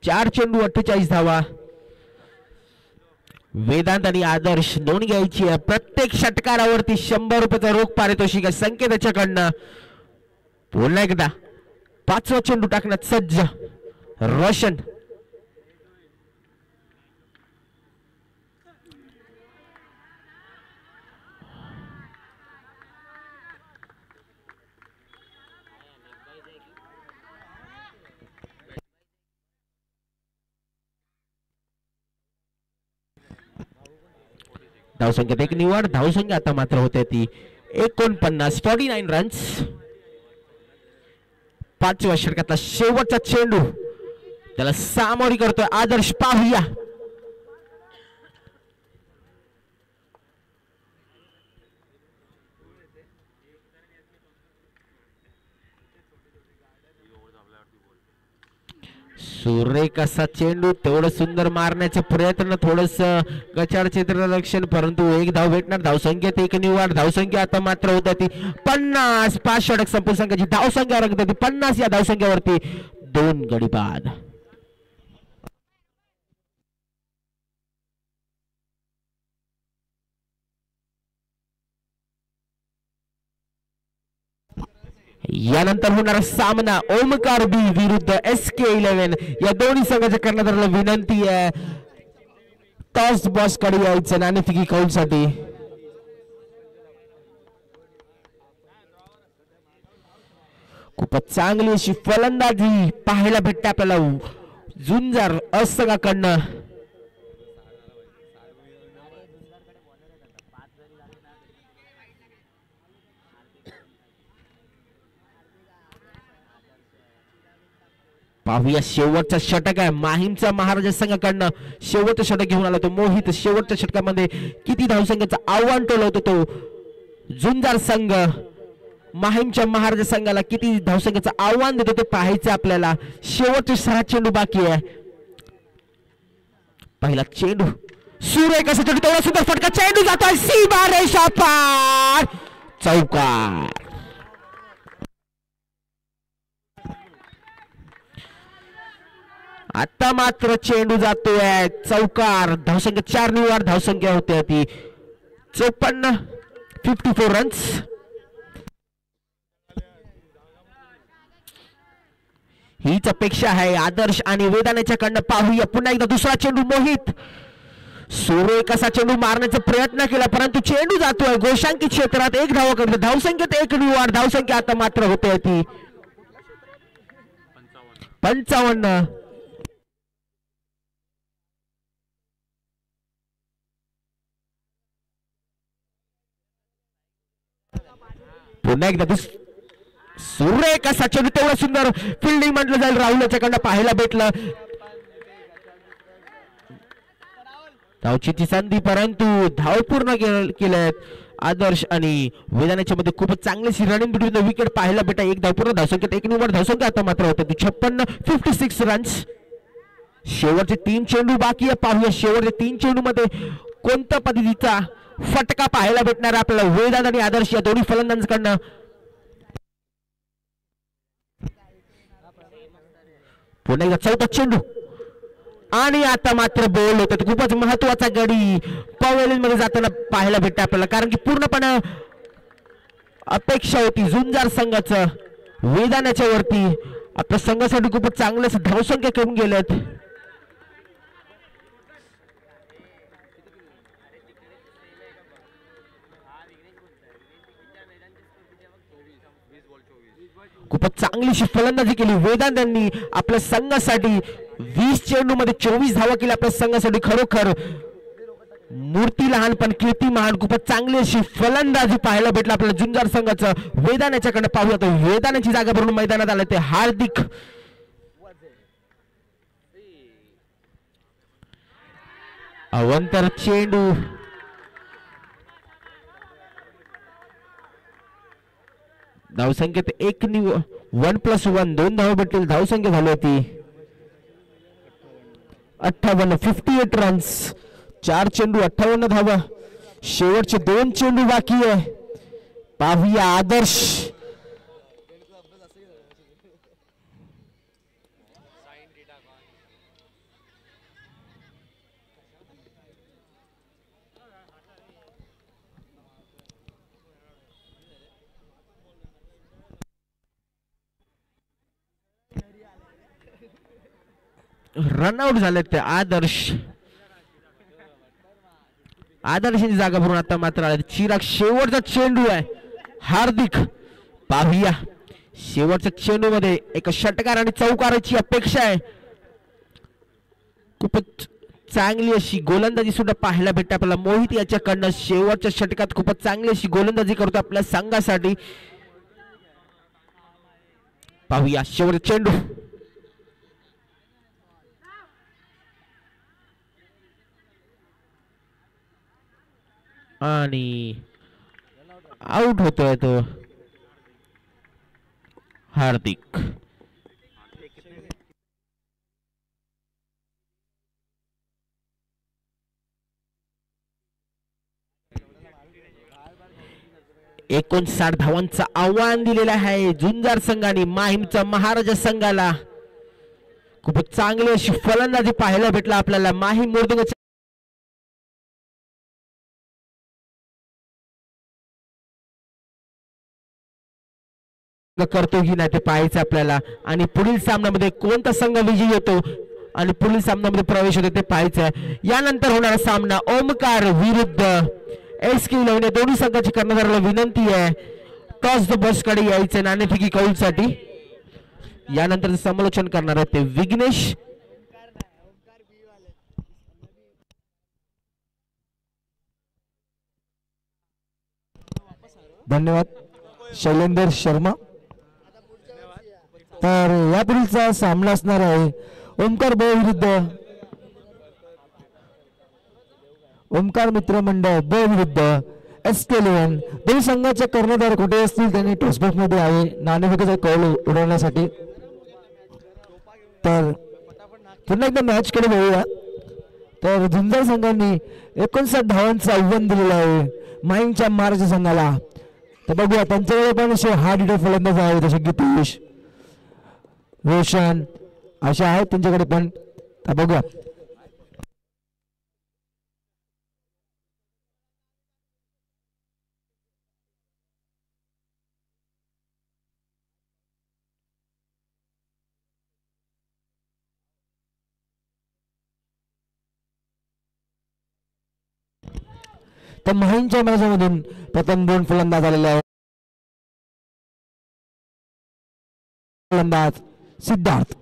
4 चेंडू 48 धावा. वेदांत आणि आदर्श दोन्ही घ्यायची आहे. प्रत्येक षटकारावरती 100 रुपयाचा रोख पारितोषिक संकेत त्याच्याकडनं. पुन्हा एकदा 5वा चेंडू टाकण्यात सज्ज रोशन. धावसंख्येत 1 नि वाढ. धावसंख्या आता मात्र होते ती 49 रन्स. 5व्या षटकातला शेवटचा चेंडू त्याला सामोरी करतोय आदर्श. पाहूया सुरेख असा चेंडू. तेवढं सुंदर मारण्याचा प्रयत्न. थोडस गचाळ क्षेत्ररक्षण परंतु 1 धाव भेटणार. धावसंख्येत 1 नि वाढ. धावसंख्या आता मात्र होत ती 50. 5 षटक संपूर्ण संख्येची धावसंख्या रंगत ती 50. या धावसंख्येवरती 2 गडी बाद. यानंतर होणारा सामना ओमकार बी विरुद्ध SK11. या दोन्ही संघाच्या कर्णधाराला विनंती आहे टॉस बॉस कडे यायचं नाणेफेकी कौलसाठी. खूपच चांगली अशी फलंदाजी पाहायला भेटते आपल्याला झुंजार संघाकडनं. पाहूया शेवटचा षटक आहे माहीमचा महाराजा संघाकडनं. शेवटचं षटक घेऊन आला तो मोहित. शेवटच्या षटकामध्ये किती धावसंख्येचं आव्हान टोलवतो तो झुंजार संघ. माहीमच्या महाराजा संघाला किती धावसंख्येचं आव्हान देतो ते पाहायचं आपल्याला. शेवटचे 6 चेंडू बाकी आहे. पहिला चेंडू सुरेख असा चेंडू, तेवढा सुंदर फटका, चेंडू जातोय सीमा रेषा पार, चौकार. आता मात्र चेंडू जातोय चौकार. धावसंख्या 4 ने वाढ धावसंख्या होते ती 54, 54 रन्स. हीच अपेक्षा आहे आदर्श आणि वेदांच्या कडनं. पाहूया पुन्हा एकदा दुसरा चेंडू मोहित. सुरेख असा चेंडू मारण्याचा प्रयत्न केला परंतु चेंडू जातोय गोशांकी क्षेत्रात. 1 धावा करते धावसंख्येत 1 ने वाढ धावसंख्या आता मात्र होते ती 55. पुन्हा एकदा सुरेख असा चेंडू, तेवढं सुंदर फिल्डिंग म्हटलं जाईल राहुलच्या कडनं पाहायला भेटलं. धावची संधी परंतु धाव पूर्ण केल्यात आदर्श आणि वेदांच्या मध्ये. खूपच चांगली रनिंग बिटवीन विकेट पाहायला भेटा. 1 धाव पूर्ण धावसंख्येत 1 निवड धावसंख्या आता मात्र होते 56, 56 रन्स. शेवटचे 3 चेंडू बाकी आहे. पाहूया शेवटच्या 3 चेंडू मध्ये कोणत्या पद्धतीचा फटका पाहायला भेटणार आपल्याला वेदांत आणि आदर्श या दोन्ही फलंदाजांकडनं. पुन्हा एकदा चौथा चेंडू आणि आता मात्र बॉल होतात. खूपच महत्वाचा गडी पवेलियन मध्ये जाताना पाहायला भेटते आपल्याला, कारण की पूर्णपणे अपेक्षा होती झुंजार संघाचं वेदांच्या वरती. आपल्या संघासाठी खूपच चांगले धावसंख्या करून गेलेत. खूपच चांगलीशी फलंदाजी केली वेदांत यांनी आपल्या संघासाठी. 20 चेंडू मध्ये 24 धावा केल्या आपल्या संघासाठी. खरोखर मूर्ती लहान पण कीर्ती महान. खूपच चांगली अशी फलंदाजी पाहायला भेटला आपल्याला झुंजार संघाचं. वेदांच्याकडे पाहूया तर वेदांची जागा भरून मैदानात आले ते हार्दिक. अवंतर चेंडू धावसंख्येत 1+1 2 धावा भेटतील. धावसंख्या झाली होती 58, 58 रन्स. 4 चेंडू 58 धावा. शेवटचे 2 चेंडू बाकी आहे. पाहूया आदर्श रनआउट झाले ते आदर्शाची जागा भरून आता मात्र आले चिराग. शेवटचा चेंडू आहे हार्दिक. पाहूया शेवटच्या चेंडू मध्ये एक षटकार आणि चौकाराची अपेक्षा आहे. खूपच चांगली अशी गोलंदाजी सुद्धा पाहायला भेटते आपल्याला मोहित याच्याकडनं. शेवटच्या षटकात खूपच चांगली अशी गोलंदाजी करतो आपल्या संघासाठी. पाहूया शेवटचा चेंडू आणि आउट होतोय तो हार्दिक. एकूण 60 धावांचं आव्हान दिलेलं आहे झुंजार संघाने माहीमचा महाराजा संघाला. खूपच चांगली अशी फलंदाजी पाहायला भेटला आपल्याला माहीम मुर्दुंग करतो की नाही ते पाहायचं आपल्याला. आणि पुढील सामन्यामध्ये कोणता संघ विजयी होतो आणि पुढील सामन्यामध्ये प्रवेश होतो ते पाहायचं आहे. यानंतर होणारा सामना ओमकार विरुद्ध SK11 दोन्ही संघाची कर्णधाराला विनंती आहे टॉस द बॉक्स कडे यायचे नाणेफेकी कौलसाठी. यानंतर समालोचन करणार आहेत ते विघ्नेश. धन्यवाद शैलेंद्र शर्मा. तर यापुढीलचा सामना असणार आहे ओमकार ब विरुद्ध ओमकार मित्र मंडळ ब विरुद्ध SK11. दोन्ही संघाचे कर्णधार कुठे असतील त्यांनी टॉसबॉक्स मध्ये आहे नाणेफेकीचा कौल उडवण्यासाठी. तर पुन्हा एकदा मॅच कडे बघूया. तर झुंजार संघांनी 59 धावांचं आव्हान दिलेलं आहे माहीमच्या महाराष्ट्र संघाला. तर बघूया त्यांच्याकडे पण असे हार्ड हिटर फलंदाज आहेत जसे गीतेश रोशन अशा आहेत त्यांच्याकडे पण. तर बघूया तर माहीमच्या मॅचमधून प्रथम 2 फलंदाज आलेले आहेत. फलंदाज सिद्धार्थ.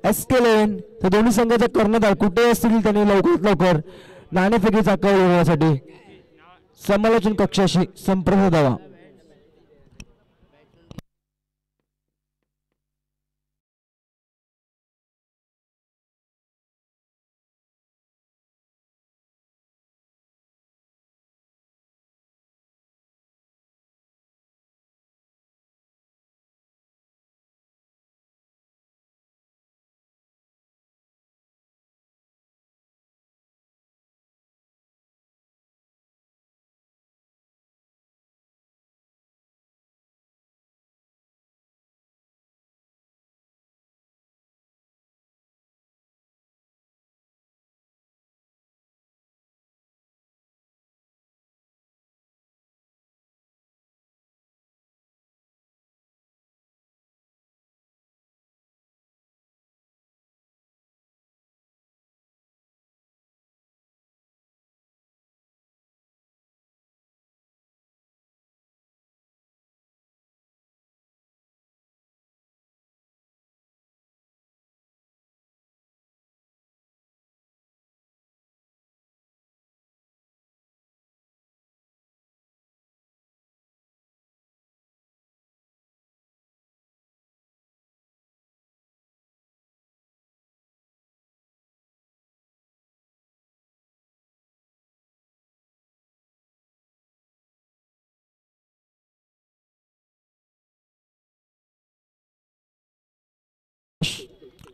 SK11 तर दोन्ही संघाचे कर्णधार कुठे असतील त्यांनी लवकरात लवकर नाणेफेकीचा कौल उडवण्यासाठी समालोचन कक्षाशी संपर्क साधावा.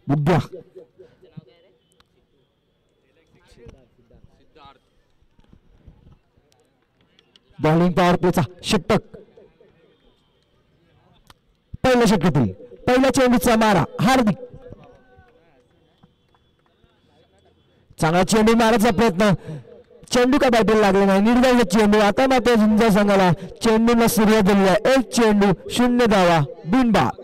बुग्या बॉलिंग पॉवर प्लेचा षटक. पहिल्या षटकातील पहिल्या चेंडूचा मारा हार्दिक. चांगला चेंडू मारायचा प्रयत्न चेंडू का बॅटला लागला नाही निर्धाव चेंडू. आता मात्र झुंजार संघाला चेंडूला सुरुवात झाली आहे. 1 चेंडू 0 धावा बिनबाद.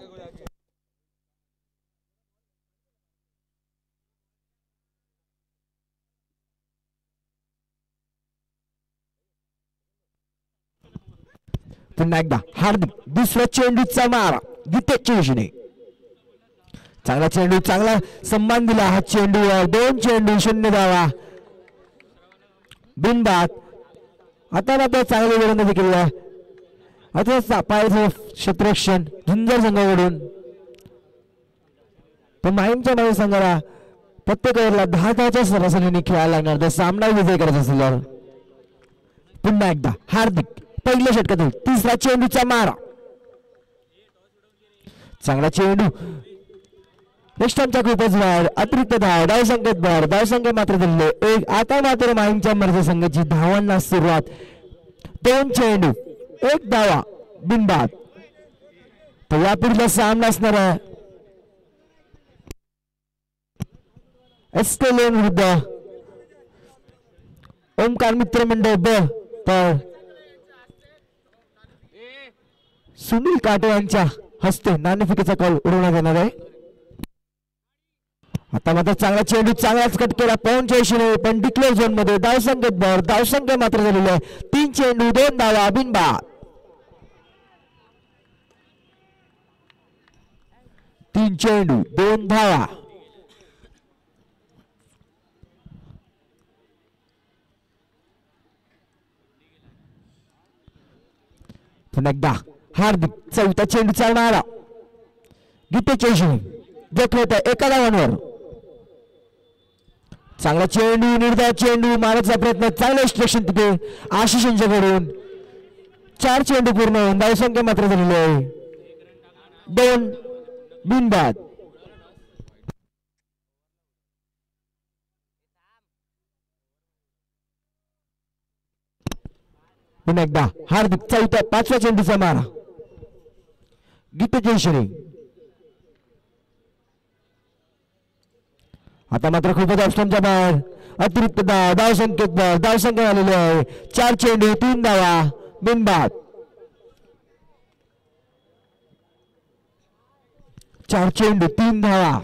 पुन्हा एकदा हार्दिक दुसऱ्या चेंडूचा मारा गीतेच्या दिशेने. चांगला चेंडू चांगला सन्मान दिला हा चेंडू. 2 चेंडू 0 धावा बिनबाद. आता मात्र चांगले गोलंदाजी केली आहे. आता पायाचं क्षेत्ररक्षण झुंजार संघाकडून. पण माहीमच्या माझ्या संघाला प्रत्येक ओव्हरला 10 धावाच्या सरासरीने खेळायला लागणार तर सामना विजय करायचा असेल. पुन्हा एकदा हार्दिक पहिल्या षटकातील तिसरा चेंडूचा मारा. चांगला चेंडू वेस्टर्नच्या खूपच बाहेर अतिरिक्त धाव धावसंख्येत भर धावसंख्या मात्र दिले एक. आता मात्र माहीमच्या मर्जी संघाची धावांना सुरुवात. 2 चेंडू 1 धावा बिनबाद. तर यापुढचा सामना असणार आहे एसके लेन विरुद्ध ओमकार मित्र मंडळ ब. तर सुनील काटे यांच्या हस्ते नाणेफेकीचा कॉल उडवण्यात येणार आहे. आता मात्र चांगला चेंडू चांगलाच कट केला पाऊंच्या दिशेने पण डिक्लेअर झोन मध्ये धावसंख्येत भर धावसंख्या मात्र झालेली आहे 3 चेंडू 2 धावा बिनबाद. 3 चेंडू 2 धावा. पुन्हा एकदा हार्दिक चौथा चेंडू चालणारा गीतेच्या दिशेने जखमेत एका धावांवर. चांगला चेंडू निर्धार चेंडू मारण्याचा प्रयत्न चांगलं इन्स्ट्रक्शन तिथे आशिष यांच्याकडून. 4 चेंडू पूर्ण होऊन धावसंख्या मात्र झालेली आहे 2 बिनबाद. पुन्हा एकदा हार्दिक चौथ्या 5व्या चेंडूचा मारा गीतेच्या दिशेने. आता मात्र खूपच ऑप्शनच्या बाहेर अतिरिक्त धावसंख्येत धावसंख्या झालेली आहे 4 चेंडू 3 धावा बिनबाद. 4 चेंडू 3 धावा.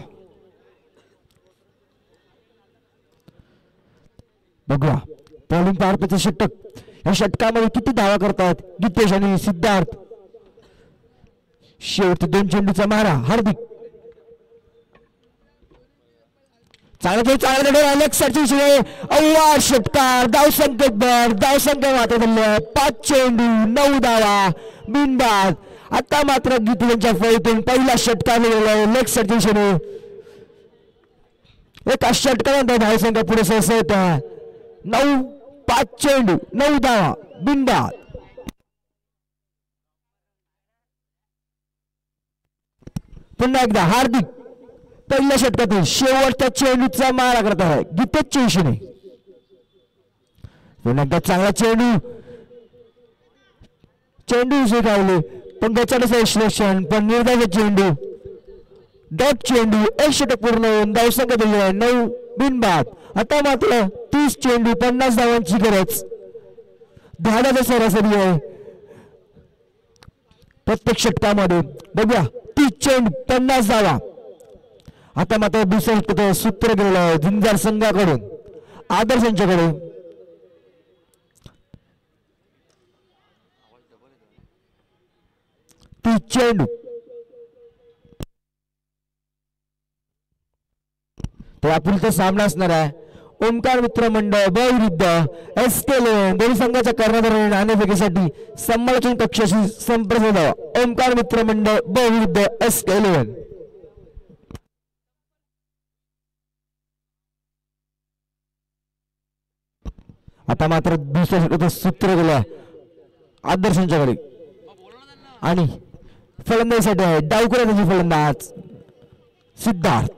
बघूया बॉलिंग पार्टीचं षटक. या षटकामध्ये किती धावा करतात गीतेश आणि सिद्धार्थ. शेवटचे 2 चेंडूचा मारा हार्दिक. अव्वा षटकार धावसंख्येत भर धावसंख्या मात्र झाली आहे 5 चेंडू 9 धावा बिनबाद. आता मात्र गीतेच्या फळीतून पहिला षटकार लेग साईडच्या दिशेने एका षटकानंतर धावसंख्या पुढे सरसत 9 5 चेंडू 9 धावा बिनबाद. पुन्हा एकदा हार्दिक पहिल्या षटकातील शेवटच्या चेंडूचा मारा करत आहे गीतेच्या दिशेने. पुन्हा एकदा चांगला चेंडू स्वीकारले पण त्याच्यानुसार विश्लेषण पण निर्धार चेंडू डॉट चेंडू 1 षटक पूर्ण होऊन धावसंख्या दिली आहे 9 बिनबाद. आता मात्र 30 चेंडू 50 धावांची गरज. धावाचा सरासरी आहे प्रत्येक षटकामध्ये. बघूया 30 चेंडू 50 धावा. आता मात्र दुसऱ्या सूत्र गेलेलं आहे झुंजार संघाकडून आदर्श यांच्याकडे. चेंडू तर यापुढचा सामना असणार आहे ओमकार मित्र मंडळ ब विरुद्ध एसके लेन. दोन्ही संघाच्या कर्णधार नाणेफेकीसाठी समालोचन कक्षाशी संपर्क साधावा. ओमकार मित्र मंडळ ब विरुद्ध एसके लेन. आता मात्र दुसऱ्या सूत्र गेलं आदर्शांच्याकडे आणि फलंदाजीसाठी आहे डावखुऱ्याचा फलंदाज सिद्धार्थ.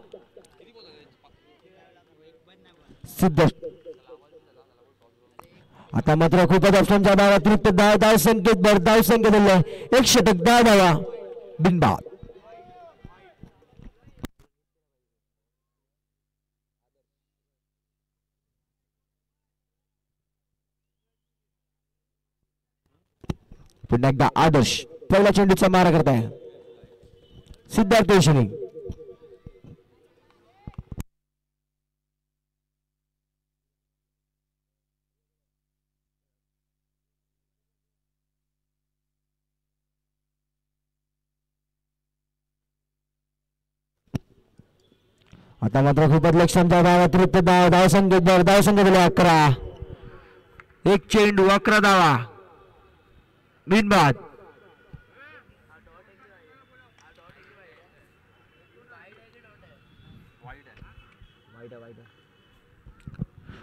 आता मात्र खूपच ऑप्शनच्या धावा अतिरिक्त धाव संख्येत भर धाव संख्या दिली आहे 1 षटक 10 धावा बिनबाद. पुन्हा एकदा आदर्श पहिल्या चेंडूचा मारा करत आहे सिद्धार्थ देशनी. आता मात्र खूपच लक्षांच्या धावा अतिरिक्त धाव संख्येत भर धाव संख्या दिली 11. 1 चेंडू 11 धावा बिनबाद.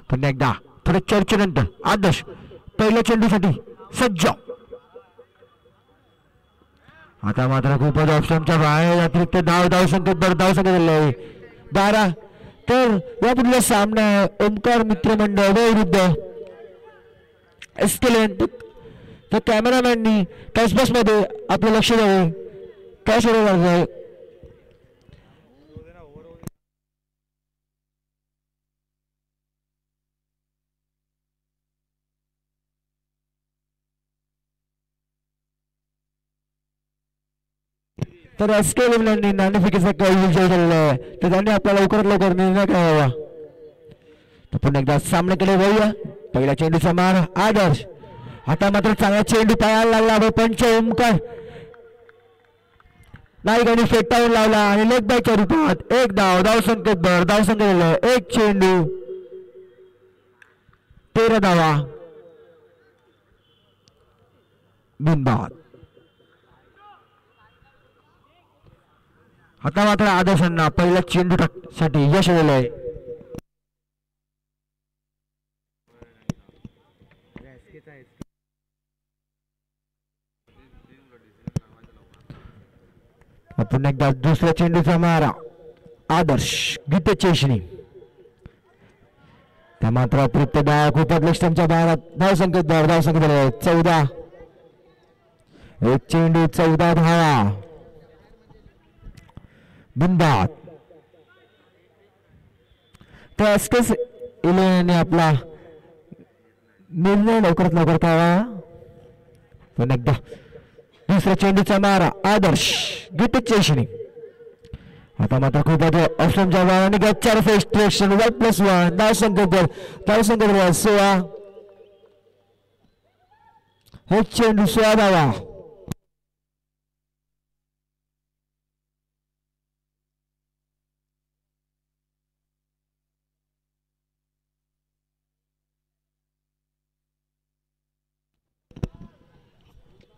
पुन्हा एकदा थोड्या चर्चेनंतर आदर्श पहिल्या चेंडूसाठी सज्ज. आता मात्र खूपच ऑप्शनच्या बाहेर अतिरिक्त धाव संख्येत झालेलं आहे 12. तर या पुढला सामना ओमकार मित्र मंडळ विरुद्ध एस्केलेन. तर कॅमेरामॅननी टॉसबॉक्स मध्ये आपलं लक्ष द्यावे. टॉस आहे तर एसकेलेननी नाणेफेकीचा काही विजय झालेला आहे. तर त्यांनी आपल्याला लवकर निर्णय करावा. तर पुन्हा एकदा सामन्याकडे वळूया. पहिल्या चेंडूचा मार आदर्श. आता मात्र चांगला चेंडू पायाला लागला पंच ओमकार नाईकांनी फेटाळून लावला आणि लेग बॅकच्या रूपात एक धाव संख्येत एक चेंडू 13 धावा बिनबाद. आता मात्र आदर्शांना पहिल्या चेंडू साठी यश आलेलं आहे. पुन्हा एकदा दुसऱ्या चेंडूचा मारा आदर्श गीत चेशणी. त्या मात्र अतिरिक्त धाव खूपच लक्ष्यांच्या बाहेर धाव संख्येत 14. एक चेंडू 14 धावा बिनबाद. तर एसकेस इलेव्हनने आपला निर्णय लवकरात लवकर करावा. पुन्हा एकदा दुसऱ्या चेंडूचा मारा आदर्श गीत चेशणी. आता मात्र खूप ऑप्शनच्या बाहेर 4 फेस्ट्रेशन 1+1 धाव संख्येत 16. हे चेंडू 16 धावा.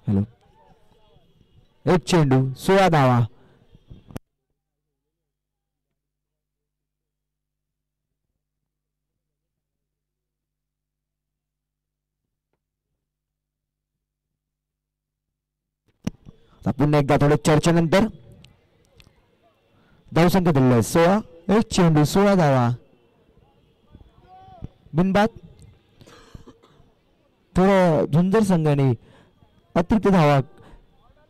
हॅलो एक चेंडू 16 धावा. पुन्हा एकदा थोड्या चर्चेनंतर धावसंख्या दिलेला आहे 16. एक चेंडू 16 धावा बिनबाद. थोडं झुंजर संघाने अतिरिक्त धावा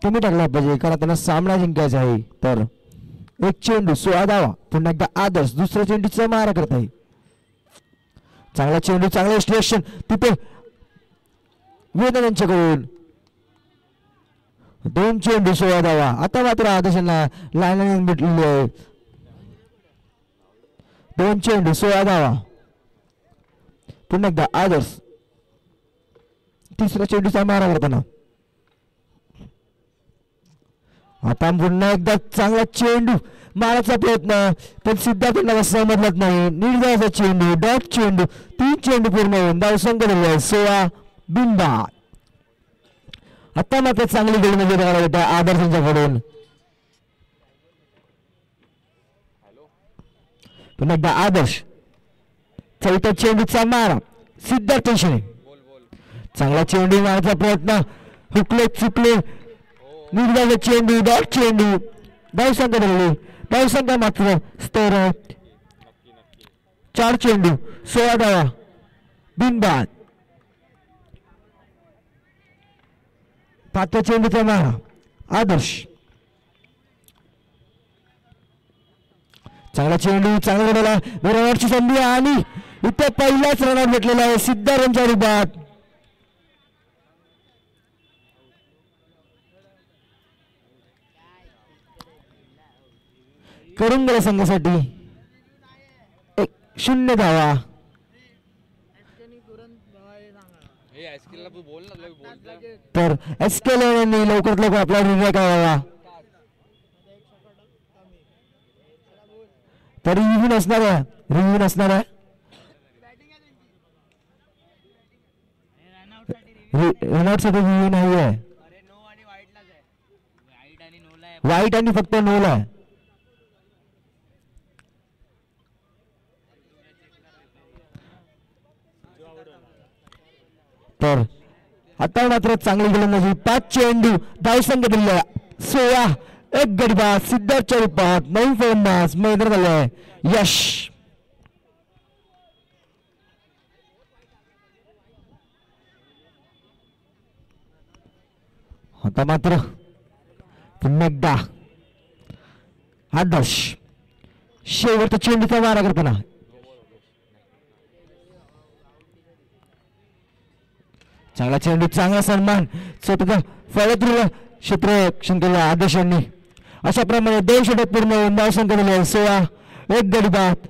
कमी टाकला पाहिजे कारण त्यांना सामना जिंकायचा आहे. तर एक चेंडू 16 धावा. पुन्हा एकदा आदर्श दुसऱ्या चेंडूचा मारा करत आहे. चांगला चेंडू चांगलं स्ट्रेशन तिथे वेदन यांच्याकडून 2 चेंडू 16 धावा. आता मात्र आदर्शांना लाईन भेटलेली आहे 2 चेंडू 16 धावा. पुन्हा एकदा आदर्श तिसऱ्या चेंडूचा मारा करताना. आता पुन्हा एकदा चांगला चेंडू मारायचा प्रयत्न पण सिद्धार्थांना समजलत नाही. निर्धाराचा चेंडू डॉट चेंडू 3 चेंडू पूर्ण होऊन धावसंख्या 16 बिनबाद. आता मात्र चांगली गोलंदाजी बघायला भेटते आदर्शांच्याकडून. पुन्हा एकदा आदर्श चौथ्या चेंडूचा मारा सिद्धार्थ चांगला चेंडू मारायचा प्रयत्न हुकले चुकले निर्धार चेंडू डॉट चेंडू धावसंख्या मात्र स्तर 4 चेंडू 16 धावा बिनबाद. 5व्या चेंडूचा मारा आदर्श चांगला चेंडू चांगला गेलेला विराटची संधी आणि इथे पहिल्याच रनात भेटलेला आहे सिद्धार्थांच्या रूपात. करुंगला संघासाठी 0 धावा. तर एसकेलेनने लवकरात लवकर आपला निर्णय करावा. तर रिव्ह्यू नसणार आहे रनआउट साठी रिव्ह्यू नाही आहे. वाईट आणि फक्त नोल आहे. तर आता मात्र चांगली गोलंदाजी 5 चेंडू धावसंख्या दिलेला 16 एक गडी बाद सिद्धार्थच्या रूपात नवीन फलंदाज मैदानात आलाय यश. आता मात्र पुन्हा एकदा आदर्श शेवटचा चेंडूचा मारा करताना चांगला चेंडू चांगला सन्मान स्वतःचा फळातून क्षेत्ररक्षण केलं आदर्शांनी. अशा प्रमाणे 2 षटक पूर्ण होऊन धावसंख्या झाली आहे 16 एक गडी बाद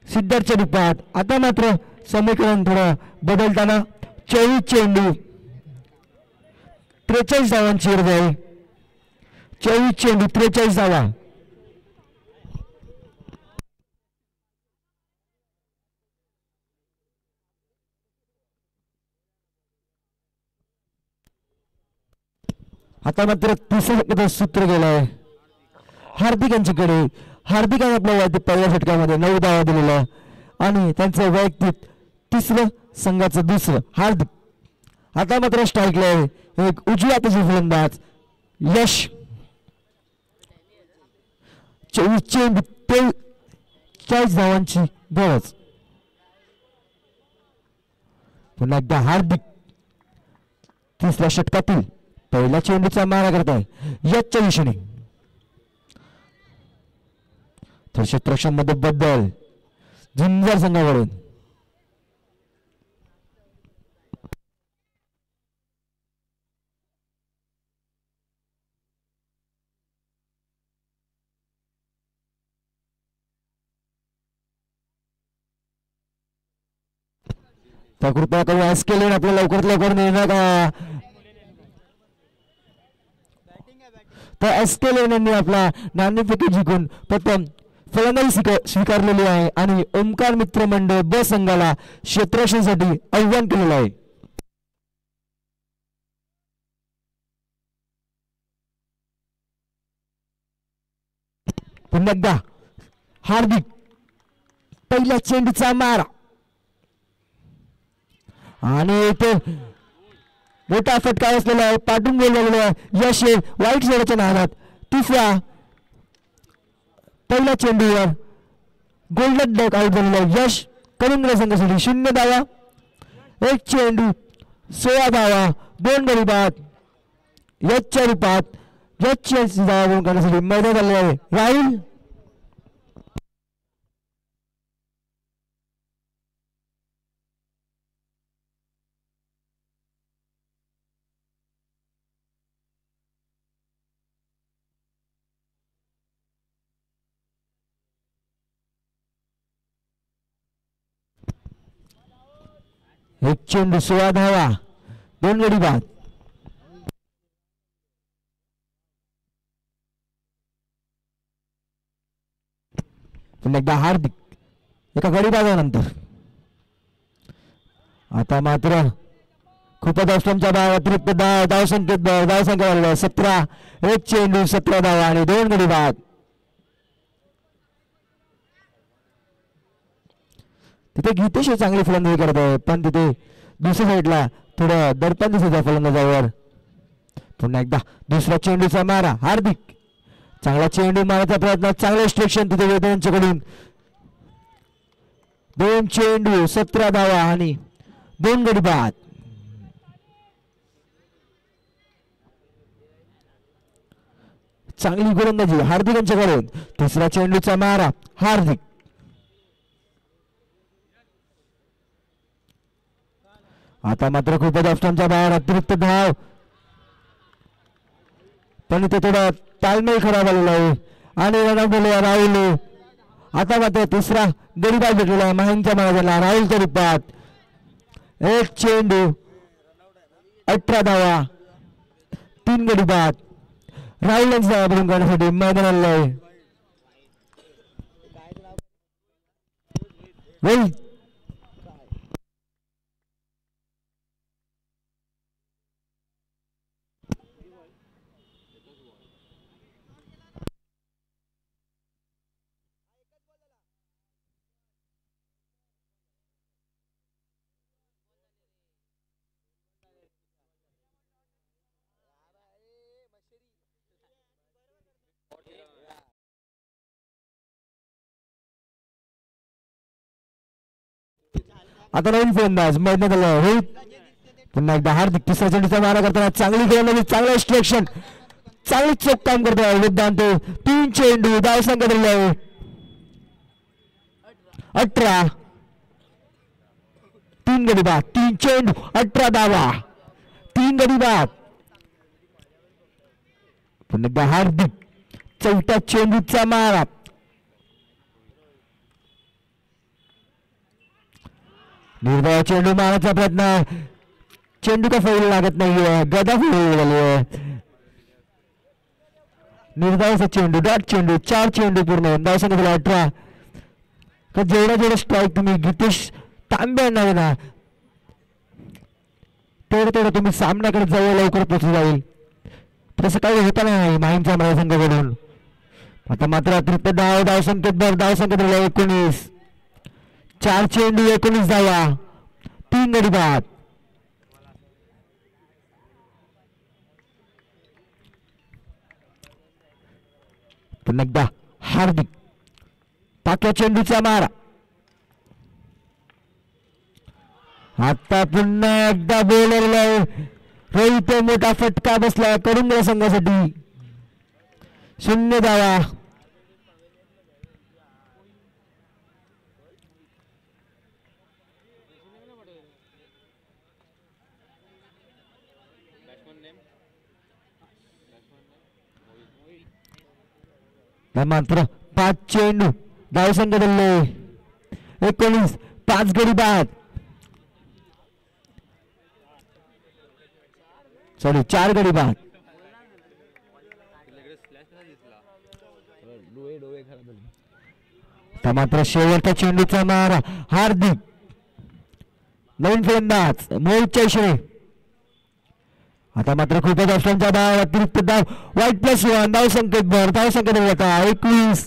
सिद्धार्थच्या रूपात. आता मात्र समीकरण थोडं बदलताना 24 चेंडू 43 धावांची गरज आहे. 24 चेंडू 43 धावा. आता मात्र तिसरं सूत्र गेलंय हार्दिक यांच्याकडे. हार्दिकाने आपल्या पहिल्या षटकामध्ये 9 धावा दिलेला आणि त्यांचं वैयक्तिक तिसरं संघाचं दुसरं. हार्दिक आता मात्र स्ट्राईकला आहे एक उजव्या हाताचा फलंदाज यश. 24 चेंडू 40 धावांची गरज. पुन्हा एकदा हार्दिक तिसऱ्या षटकातील पहिल्या चेंडूचा मारा करताय यशच्या दिशेने. तर क्षेत्ररक्षण मध्ये बदल झुंजार संघाकडून. तर कृपया करून ऍस केले आपल्या लवकरात लवकर निर्णय का. तर एस के लेननी आपला नाणेफेक जिंकून प्रथम फलंदाजी स्वीकारलेली आहे आणि ओमकार मित्र मंडळ ब संघाला क्षेत्ररक्षणासाठी आव्हान केलेलं आहे. पुन्हा एकदा हार्दिक पहिल्या चेंडूचा मारा आणि इथे मोठा फटका असलेला आहे पाठून बोललेला यश वाईट सोडाच्या नादात तिसऱ्या पहिल्या चेंडूवर गोल्डन डक आउट झालेला यश. कलिंगड संघासाठी 0 धावा 1 चेंडू 16 धावा 2 गडी बाद यशच्या रूपात. यशची धावा करण्यासाठी मैदानात आलेला आहे राहुल. एक चेंडू 16 धावा 2 गडी बाद. पुन्हा एकदा हार्दिक एका गडी बाजानंतर. आता मात्र खूपच ऑस्ट्रेलियाच्या भाव अतिरिक्त धावसंख्या वाढल्या 17 एक चेंडू 17 धावा आणि 2 गडी बाद. तिथे गीतेश चांगली फलंदाजी करत आहे पण तिथे दुसऱ्या साईडला थोडं दडपण दिसत फलंदाजावर. पुन्हा एकदा दुसऱ्या चेंडूचा मारा हार्दिक चांगला चेंडू मारण्याचा प्रयत्न चांगलं स्ट्रेक्शन तिथे वेदांच्याकडून. 2 चेंडू 17 धावा आणि 2 गडी बाद. चांगली गोलंदाजी हार्दिक यांच्याकडून. तिसऱ्या चेंडूचा मारा हार्दिक. आता मात्र खूपच ऑप्शनच्या बाहेर अतिरिक्त धाव पण इथे थोडा तालमेल खराब आलेला आहे आणि रनआउट झालेला राहुल. आता मात्र तिसरा गडी बाद भेटलेला आहे माहीमच्या मैदानाला राहुलच्या रूपात. 1 चेंडू 18 धावा 3 गडी बाद. राहुल यांची धावा भरून काढण्यासाठी मैदानाला आहे आता नवीन फलंदाज मैदानात आला रोहित. पुन्हा एकदा हार्दिक तिसऱ्या चेंडूचा मारा करताना चांगली गोलंदाजी, चांगलं स्ट्रेक्शन, चांगली चोख काम करतोय वेदांत. 3 चेंडू धाव संख्या दिलेला आहे 18. 3 गडी बाद, 3 चेंडू 18 धावा, 3 गडी बाद. पुन्हा एकदा हार्दिक चौथ्या चेंडूचा मारा. निर्धाव चेंडू मारण्याचा प्रयत्न, चेंडू का फैल लागत नाहीये, गदा फैल झाली आहे. निर्धावाचा चेंडू, डॉट चेंडू, 4 चेंडू पूर्ण, धाव संख्या दिला 18. तर जेवढा स्ट्राईक तुम्ही गितेश तांबे आणणार ना तेवढं तुम्ही सामन्याकडे जवळ लवकर पोहोचून जाईल. तसं काही होता नाही माहीमच्या मला संघाकडून. आता मात्र अतिरिक्त धाव संख्येत 19. 4 चेंडू 19 धावा, 3 गडी बाद. पुन्हा एकदा हार्दिक पाक्या चेंडूचा मारा. आता पुन्हा एकदा बॉलरला रोहित मोठा फटका बसला करुंगला संघासाठी. 0 धावा. मात्र 5 चेंडू धाव संख्या दिले 19. 5 गडी बाद, सॉरी 4 गडी बाद. मात्र शेवटच्या चेंडूचा मारा हार्दिक. नवीन फलंदाज मोहितच्या इशारे. आता मात्र खूपच ऑप्शनचा धाव, अतिरिक्त धाव, वाईट +1, धाव संकेत भर, धाव संकेत आता 21.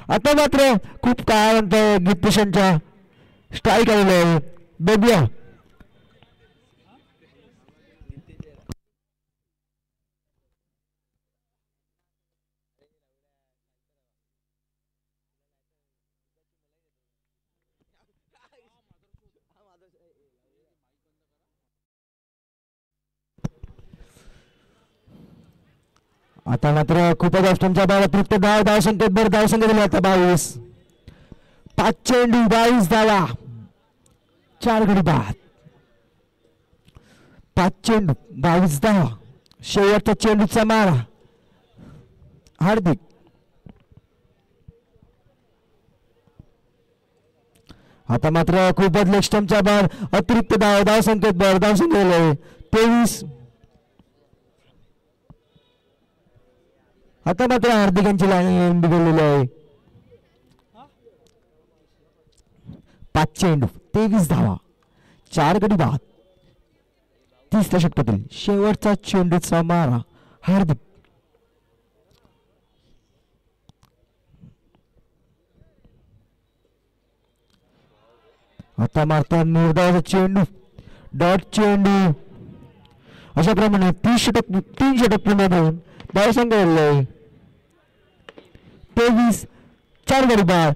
आता मात्र खूप काळानंतर गितपेशांच्या स्ट्राईक आलेलं आहे, बघूया. आता मात्र खूपच ऑप्शनच्या धाव, अतिरिक्त धाव, धाव संकेत भर, धाव संख्या दिली आता 22. 5 चेंडू 22 धावा, 4 गडी बाद. 5 चेंडू 22 धावा, शेवटच्या चेंडूचा मारा हार्दिक. आता मात्र खूपच लेग स्टंपच्या बाहेर, अतिरिक्त धाव, धाव संकेत भर, धाव संख्या दिली 23. आता मात्र हार्दिकांची लाईन बिघडलेली आहे. 5 चेंडू 23 धावा, 4 गडी बाद. 30 षटकातील शेवटचा चेंडूचा मारा हार्दिक. आता मारता निर्धावाचा चेंडू, डॉट चेंडू. अशा प्रमाणे 3 षटक पूर्ण होऊन धाव संख्या 23. 4 गडी बाद.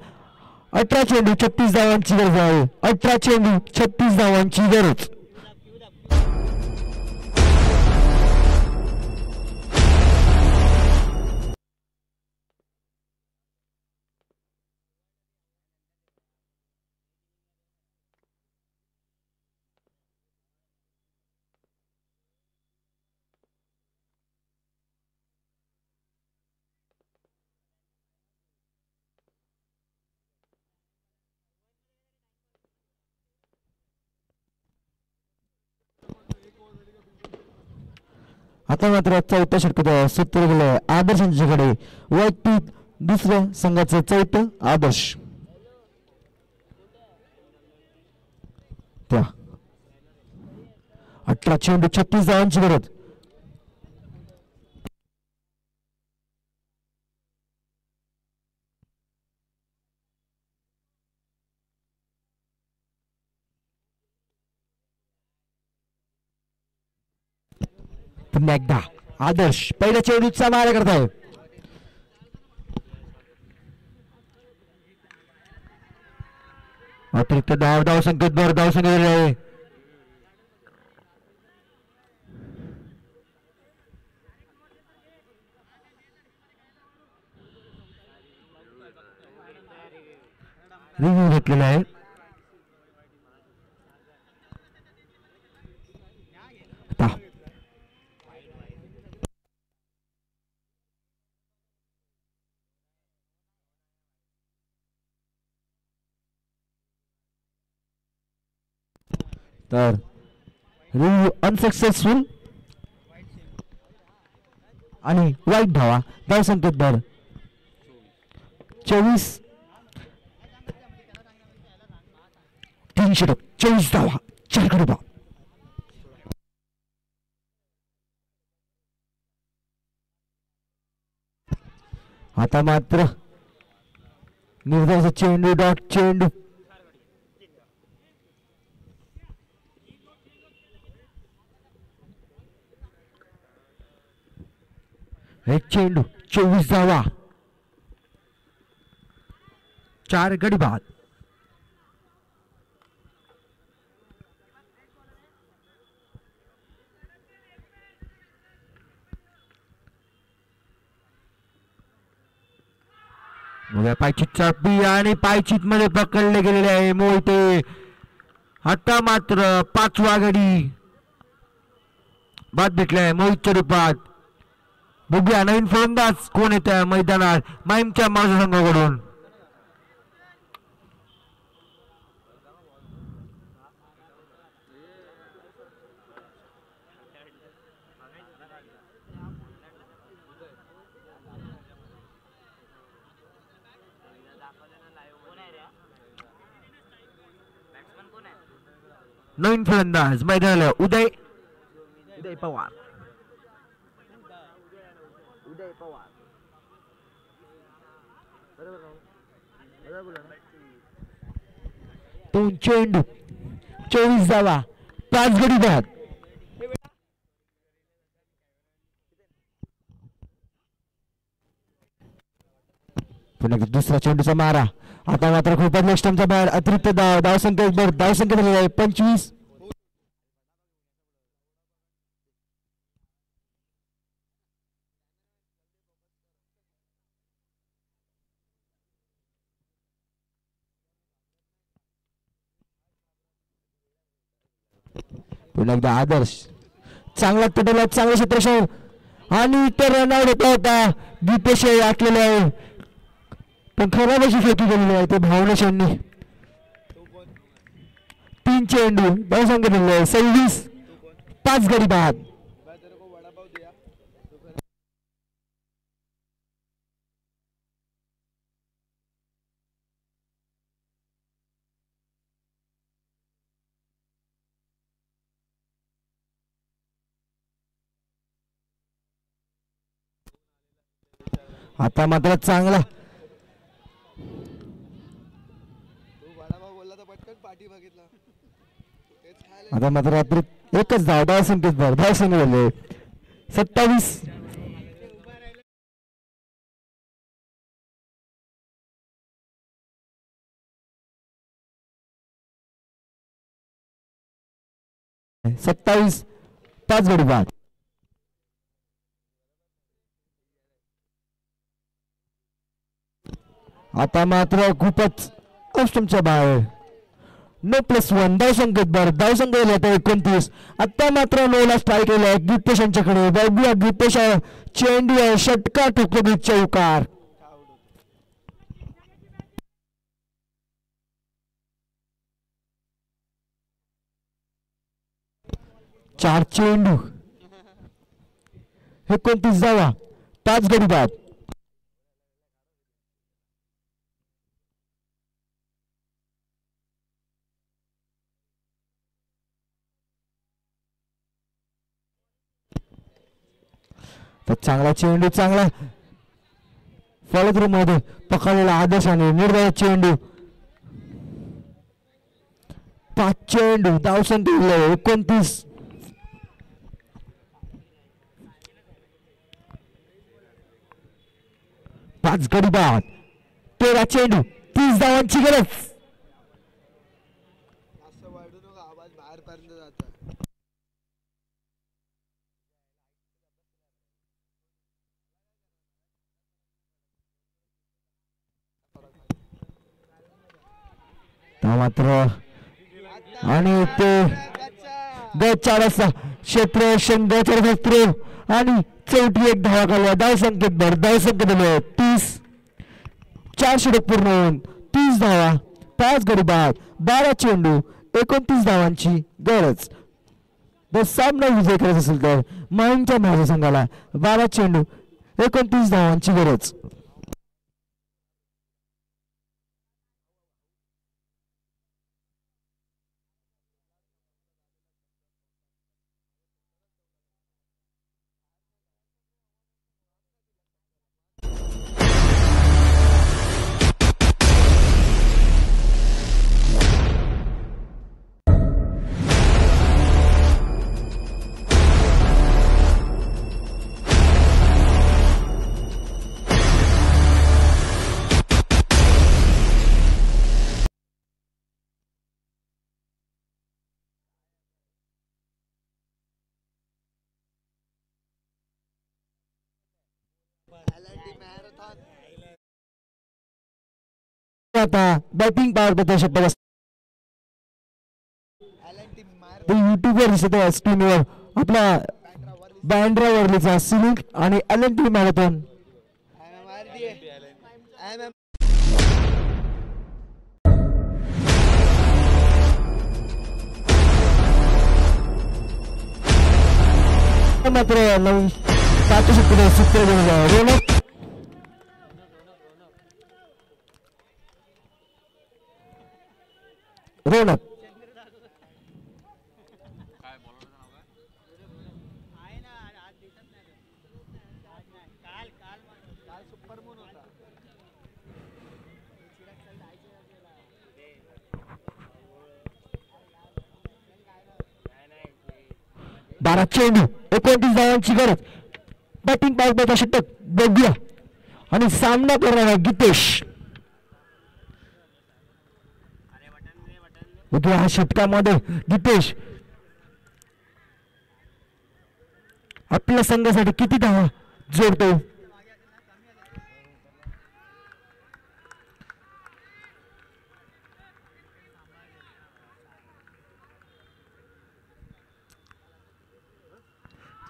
18 चेंडू 36 धावांची गरज आहे. 18 चेंडू 36 धावांची गरज. आता मात्र चौथ्या षटकात सूत्र गेलं आदर्श यांच्याकडे. वैयक्तिक दुसऱ्या संघाचं चौथं आदर्श. त्या 18 चेंडू 36 धावांची गरज. पुन्हा एकदा आदर्श पहिल्या चेंडूचा मारा करताय. अतिरिक्त धाव संकेत बर धाव संकेत आहे. रिव्ह्यू घेतलेला आहे. तर रिव्ह्यू अनसक्सेसफुल आणि वाईट धावा. धाव संकेत बर 24. 3 षटक 24 धावा 4 गडी बाद. आता मात्र निर्धाराचा चेंडू डॉट चेंडू. एक चेंडू 24 धावा 4 गडी बाद. पायचीतचा पी आणि पायचीत मध्ये पकडले गेलेले आहे मोहिते. आता मात्र 5वा गडी बाद भेटलाय मोहितच्या रूपात. बघूया नवीन फलंदाज कोण येत आहे मैदानात माहीमच्या माझ्या संघाकडून. नवीन फलंदाज मैदानाला उदय पवार. दोन चेंडू 24 धावा 5 गडी बाद. पुन्हा दुसरा चेंडूचा मारा. आता मात्र खूपच लेस्टमचा बाहेर. अतिरिक्त धाव संख्या 25. पुन्हा एकदा आदर्श चांगला तुटला चांगला क्षेत्रक्षण आणि इतर रनआउट होता होता. दीपेश आटलेले आहे पण खराब अशी फेकी गेलेली आहे ते भावनेशांनी. 3 चेंडू धाव संख्या दिलेली आहे 26 5 गडी बाद. आता मात्र चांगला आता मात्र एकच धाव संकेत बर धाव संख्या 27. सत्तावीस 5 गडी बाद. आता मात्र खूपच अष्टमच्या बाहेर. नो +1 धाव संकेत बर धाव संख्या 29. आता मात्र 9ला स्ट्राईक केला आहे दीपेश यांच्याकडे. बघूया दीपेश चेंडू आहे षटकार ठोकतो चौकार. 4 चेंडू 29 धावा 5 गडी बाद. तर चांगला चेंडू चांगला फॉलो थ्रू मध्ये पकडलेला आदर्शाने निर्धारित चेंडू. 5 चेंडू धाव संख्या 29. 5 गडी बाद. 13 चेंडू 30 धावांची गरज. मात्र आणि ते गचाराचा क्षेत्ररक्षण गचार आणि चौथी एक धावा खाल्ल्या. धाव संकेत भर धाव संकेत 30. 4 षटक पूर्ण होऊन 30 धावा 5 गडी बाद 12 चेंडू 29 धावांची गरज. जर सामना विजय करायचा असेल तर माहीमच्या माझ्या संघाला 12 चेंडू 29 धावांची गरज. आता बॅटिंग पॉवर प्रदर्शन युट्यूबवर दिसत आहे स्क्रीनवर आपला बँड्रा वर्लीचा सिलिंग आणि LNT मॅरेथॉन. मात्र नवीन पाहू शकतो सूत्र रोनक रोनक बारा चेंडू 29 धावांची गरज. बॅटिंग पावसाचा षटक बघूया आणि सामना करणारा गीतेश. या षटकामध्ये गीतेश आपल्या संघासाठी किती धावा जोडतो.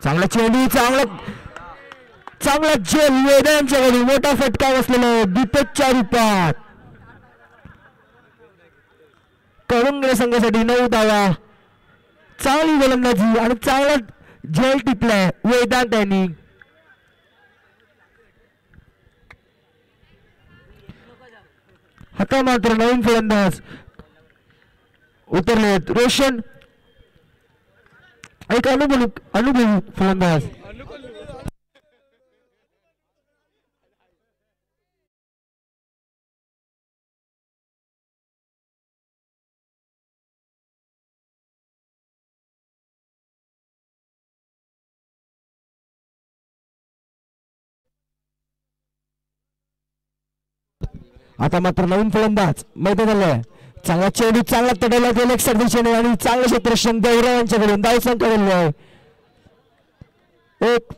चांगला चेंडू चांगला जेल वेदांच्याकडून मोठा फटका बसलेला दीपकच्या रूपात. कळंगडे संघासाठी 9 धावा. चांगली गोलंदाजी आणि चांगला झेल टिपलाय वेदांत यांनी. आता मात्र नवीन फलंदाज उतरलेत रोशन एक अनुभवी फलंदाज. आता मात्र नवीन फलंदाज मैदानात आलाय. चांगला चेंडू चांगला तडवला गेला एक दिशेने आणि चांगलं क्षेत्ररक्षण गौरव यांच्याकडून धाव संख्या आहे एक.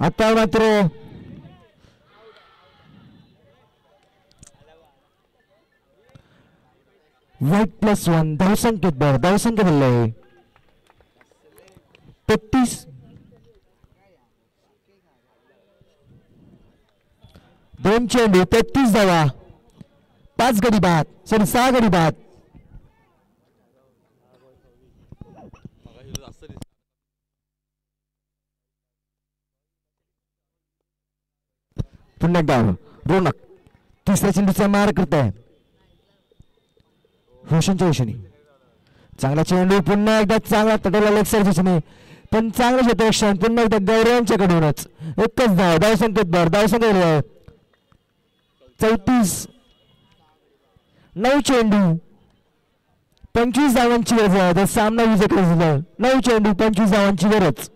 आता मात्र व्हाईट +1 धावसंख्येत भर धावसंख्या दिलाय 33. 2 चेंडू 33 धावा 5 गडी बाद 6 गडी बाद. पुन्हा डाव रोनक तिसऱ्या चेंडूचा मार करत आहे रोशनच्या दिशेने. चांगला चेंडू पुन्हा एकदा चांगला तटवला लेग साईड दिशेने पण चांगलं क्षेत्ररक्षण पुन्हा एकदा गौरवांच्याकडूनच. एकच धाव धावसंख्येत भर धावसंख्या 34. 9 चेंडू 25 धावांची गरज आहे तर सामना विजय झालं. 9 चेंडू 25 धावांची गरज.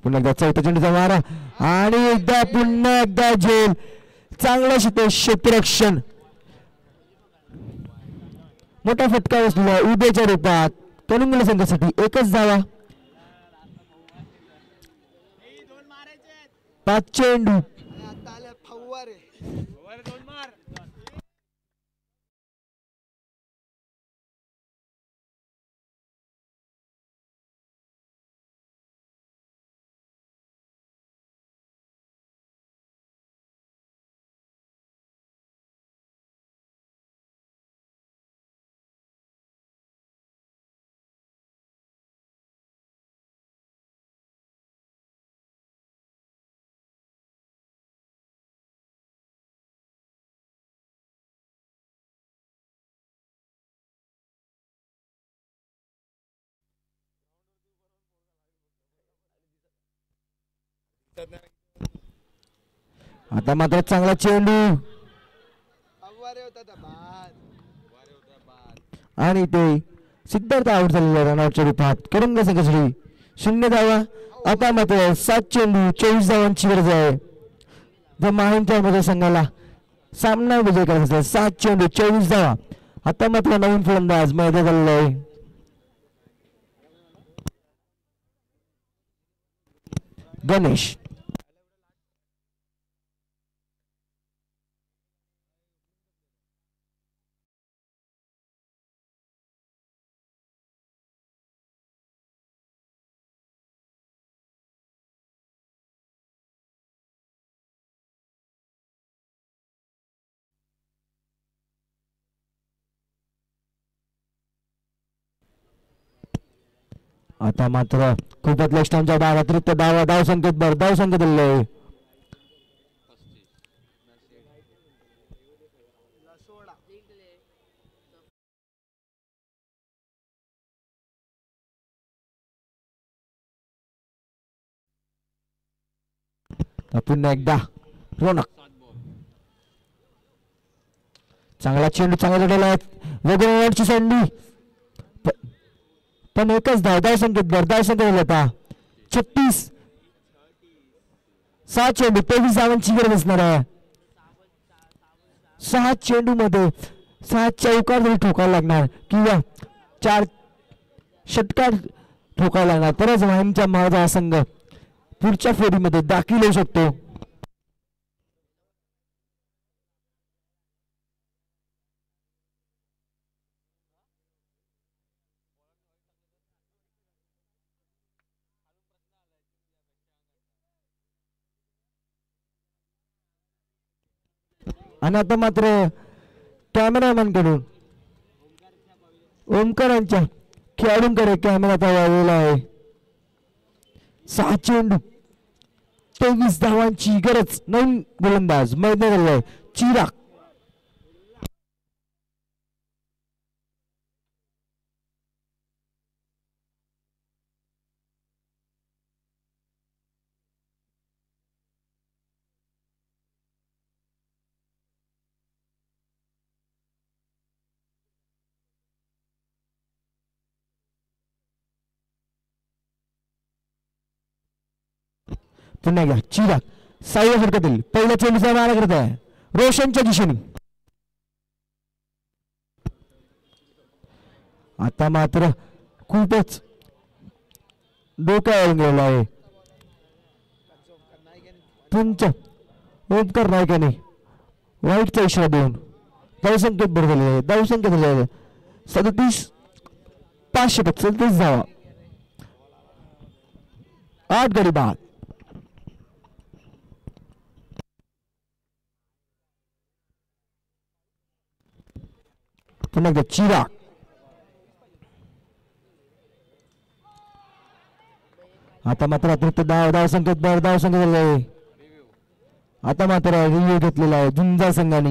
पुन्हा एकदा चौथ्या चेंडूचा मारा आणि पुन्हा एकदा झेल. चांगला क्षेत्ररक्षण. मोठा फटका बसलेला उद्याच्या रूपात तेलंगणा संघासाठी. एकच धावा. 5 चेंडू. आता मात्र चांगला चेंडू आणि ते सिद्धार्थ आउट झालेला रनआउटच्या रूपात. करंगा संघासाठी 0 धावा. आता मात्र 7 चेंडू 24 धावांची गरज आहे. जर माहीमच्या मध्ये संघाला सामना विजय करायचा असेल 7 चेंडू 24 धावा. आता मात्र नवीन फलंदाज मैदानात आलेला आहे. गणेश. आता मात्र खूपच लक्षांच्या अतिरिक्त धाव संकेत धाव संकेत दिलेला. पुन्हा एकदा रोनक. चांगला चेंडू चांगला लढवला आहे. वेगवेगळ्या संधी पण एकच धाव संकेत होता. 36 6 चेंडू 23 धावांची गरज असणार आहे. 6 चेंडू मध्ये 6 चौकार जरी ठोकायला लागणार किंवा 4 षटकार ठोकायला लागणार तरच माहीमचा माझा संघ पुढच्या फेरीमध्ये दाखल होऊ शकतो. आणि आता मात्र कॅमेरामॅन कडून ओमकारांच्या खेळाडूंकडे कॅमेराचा वाढलेला आहे. 6 चेंडू 23 धावांची गरज. नवीन गोलंदाज मैदानात आहे चिराग. पुन्हा घ्या चिराग 6व्या षटकातील पहिल्या चेंडूचा मारा करत आहे रोशनच्या दिशेने. आता मात्र खूपच डोक्यावरून गेलेला आहे. पंच ओमकार नायकाने वाईटचा इशारा देऊन धावसंख्येत भर झालेला आहे. धावसंख्येत झालेला आहे 37 5 षटक 37 धावा 8 गडी बाद. पुन्हा एकदा चिराग. आता मात्र अतिरिक्त धाव संकेत झालेला आहे. आता मात्र रिव्ह्यू घेतलेला आहे झुंजार संघाने.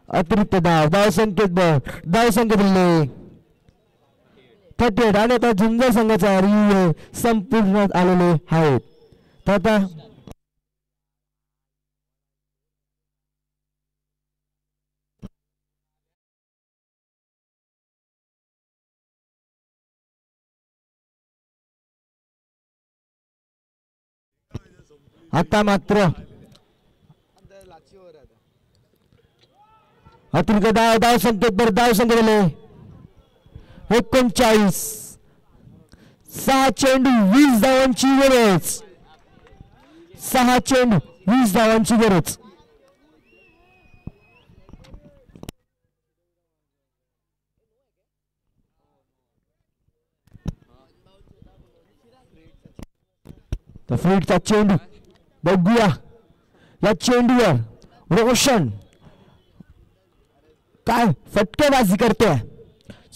अतिरिक्त धाव संकेत दिले 38 आणि आता झुंजार संघाचा रिव्ह्यू संपूर्ण आलेले आहेत. तर आता मात्र अतिरिक्त धाव संकेत दिले 39. 6 चेंडू 20 धावांची गरज. 6 चेंडू 20 धावांची गरज. तर फ्रीडचा चेंडू बघूया. या चेंडूवर रोशन काय फटकेबाजी करते.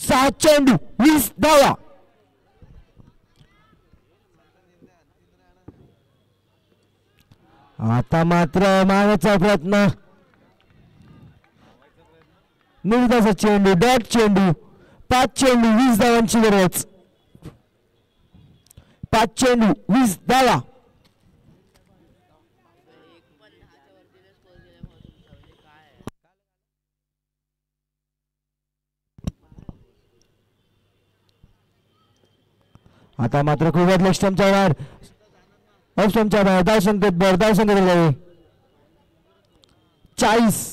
6 चेंडू 20 धावा. आता मात्र मारण्याचा प्रयत्न. निर्धाचा चेंडू डॉट चेंडू. 5 चेंडू 20 धावांची गरज. 5 चेंडू 20 धावा. आता मात्र खूपच लक्ष्टमच्या वाढ ऑप्शनच्या बाहेर धाव संकेत दिले 40.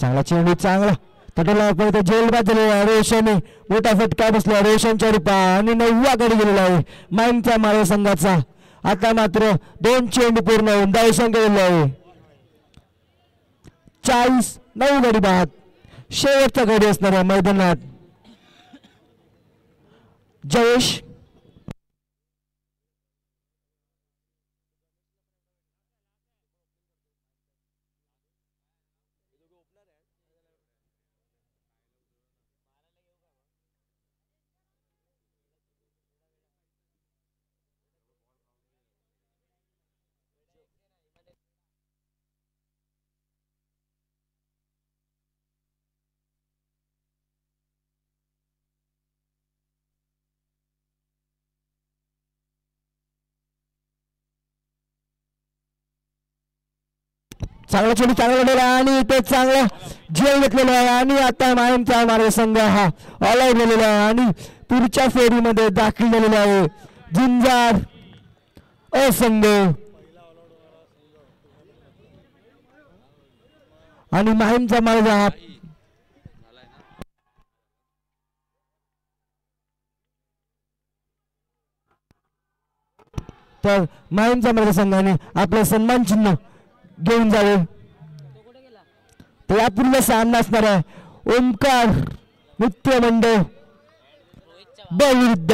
चांगला चेंडू चांगला तटला पण जेल बाजूला रोशनने मोठा फटका बसला रोशनच्या रूपा आणि 9व्या कडे गेलेला आहे माईंगच्या मारे संघाचा. आता मात्र 2 चेंडू पूर्ण होऊन धाव संख्या दिली आहे 40. 9 गडी बाद. शेवटचा गडी असणार आहे मैदानात. जयेश चांगला चेंडू चांगला गेला आणि ते चांगला जेल घेतलेला आहे आणि आता मायमचा मार्ग संघ हा ऑल आउट झालेला आहे आणि पुढच्या फेरीमध्ये दाखल झालेला आहे झुंजार असंघ आणि माहीमचा मार्ग हा तर माहीमचा मार्ग संघाने आपलं सन्मान चिन्ह घेऊन जावे. तर यापूर्वी सामना असणार आहे ओमकार नृत्य मंडळ विरुद्ध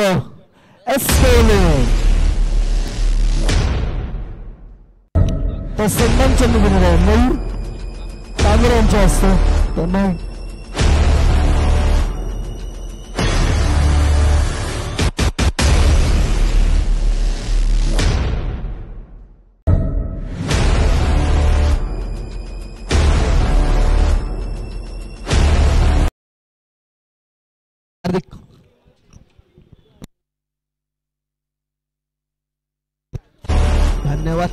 एसकेने. तर सन्मान चिन्ह घेणार आहे मयूर कांबरे यांच्या हस्ते. तर मग धन्यवाद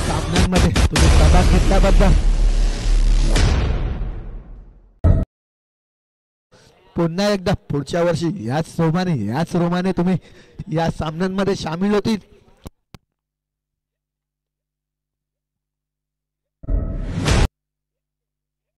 सामन्यांमध्ये तुम्ही सहभाग घेतल्याबद्दल. पुन्हा एकदा पुढच्या वर्षी याच रोमाने तुम्ही या सामन्यांमध्ये सामील होतील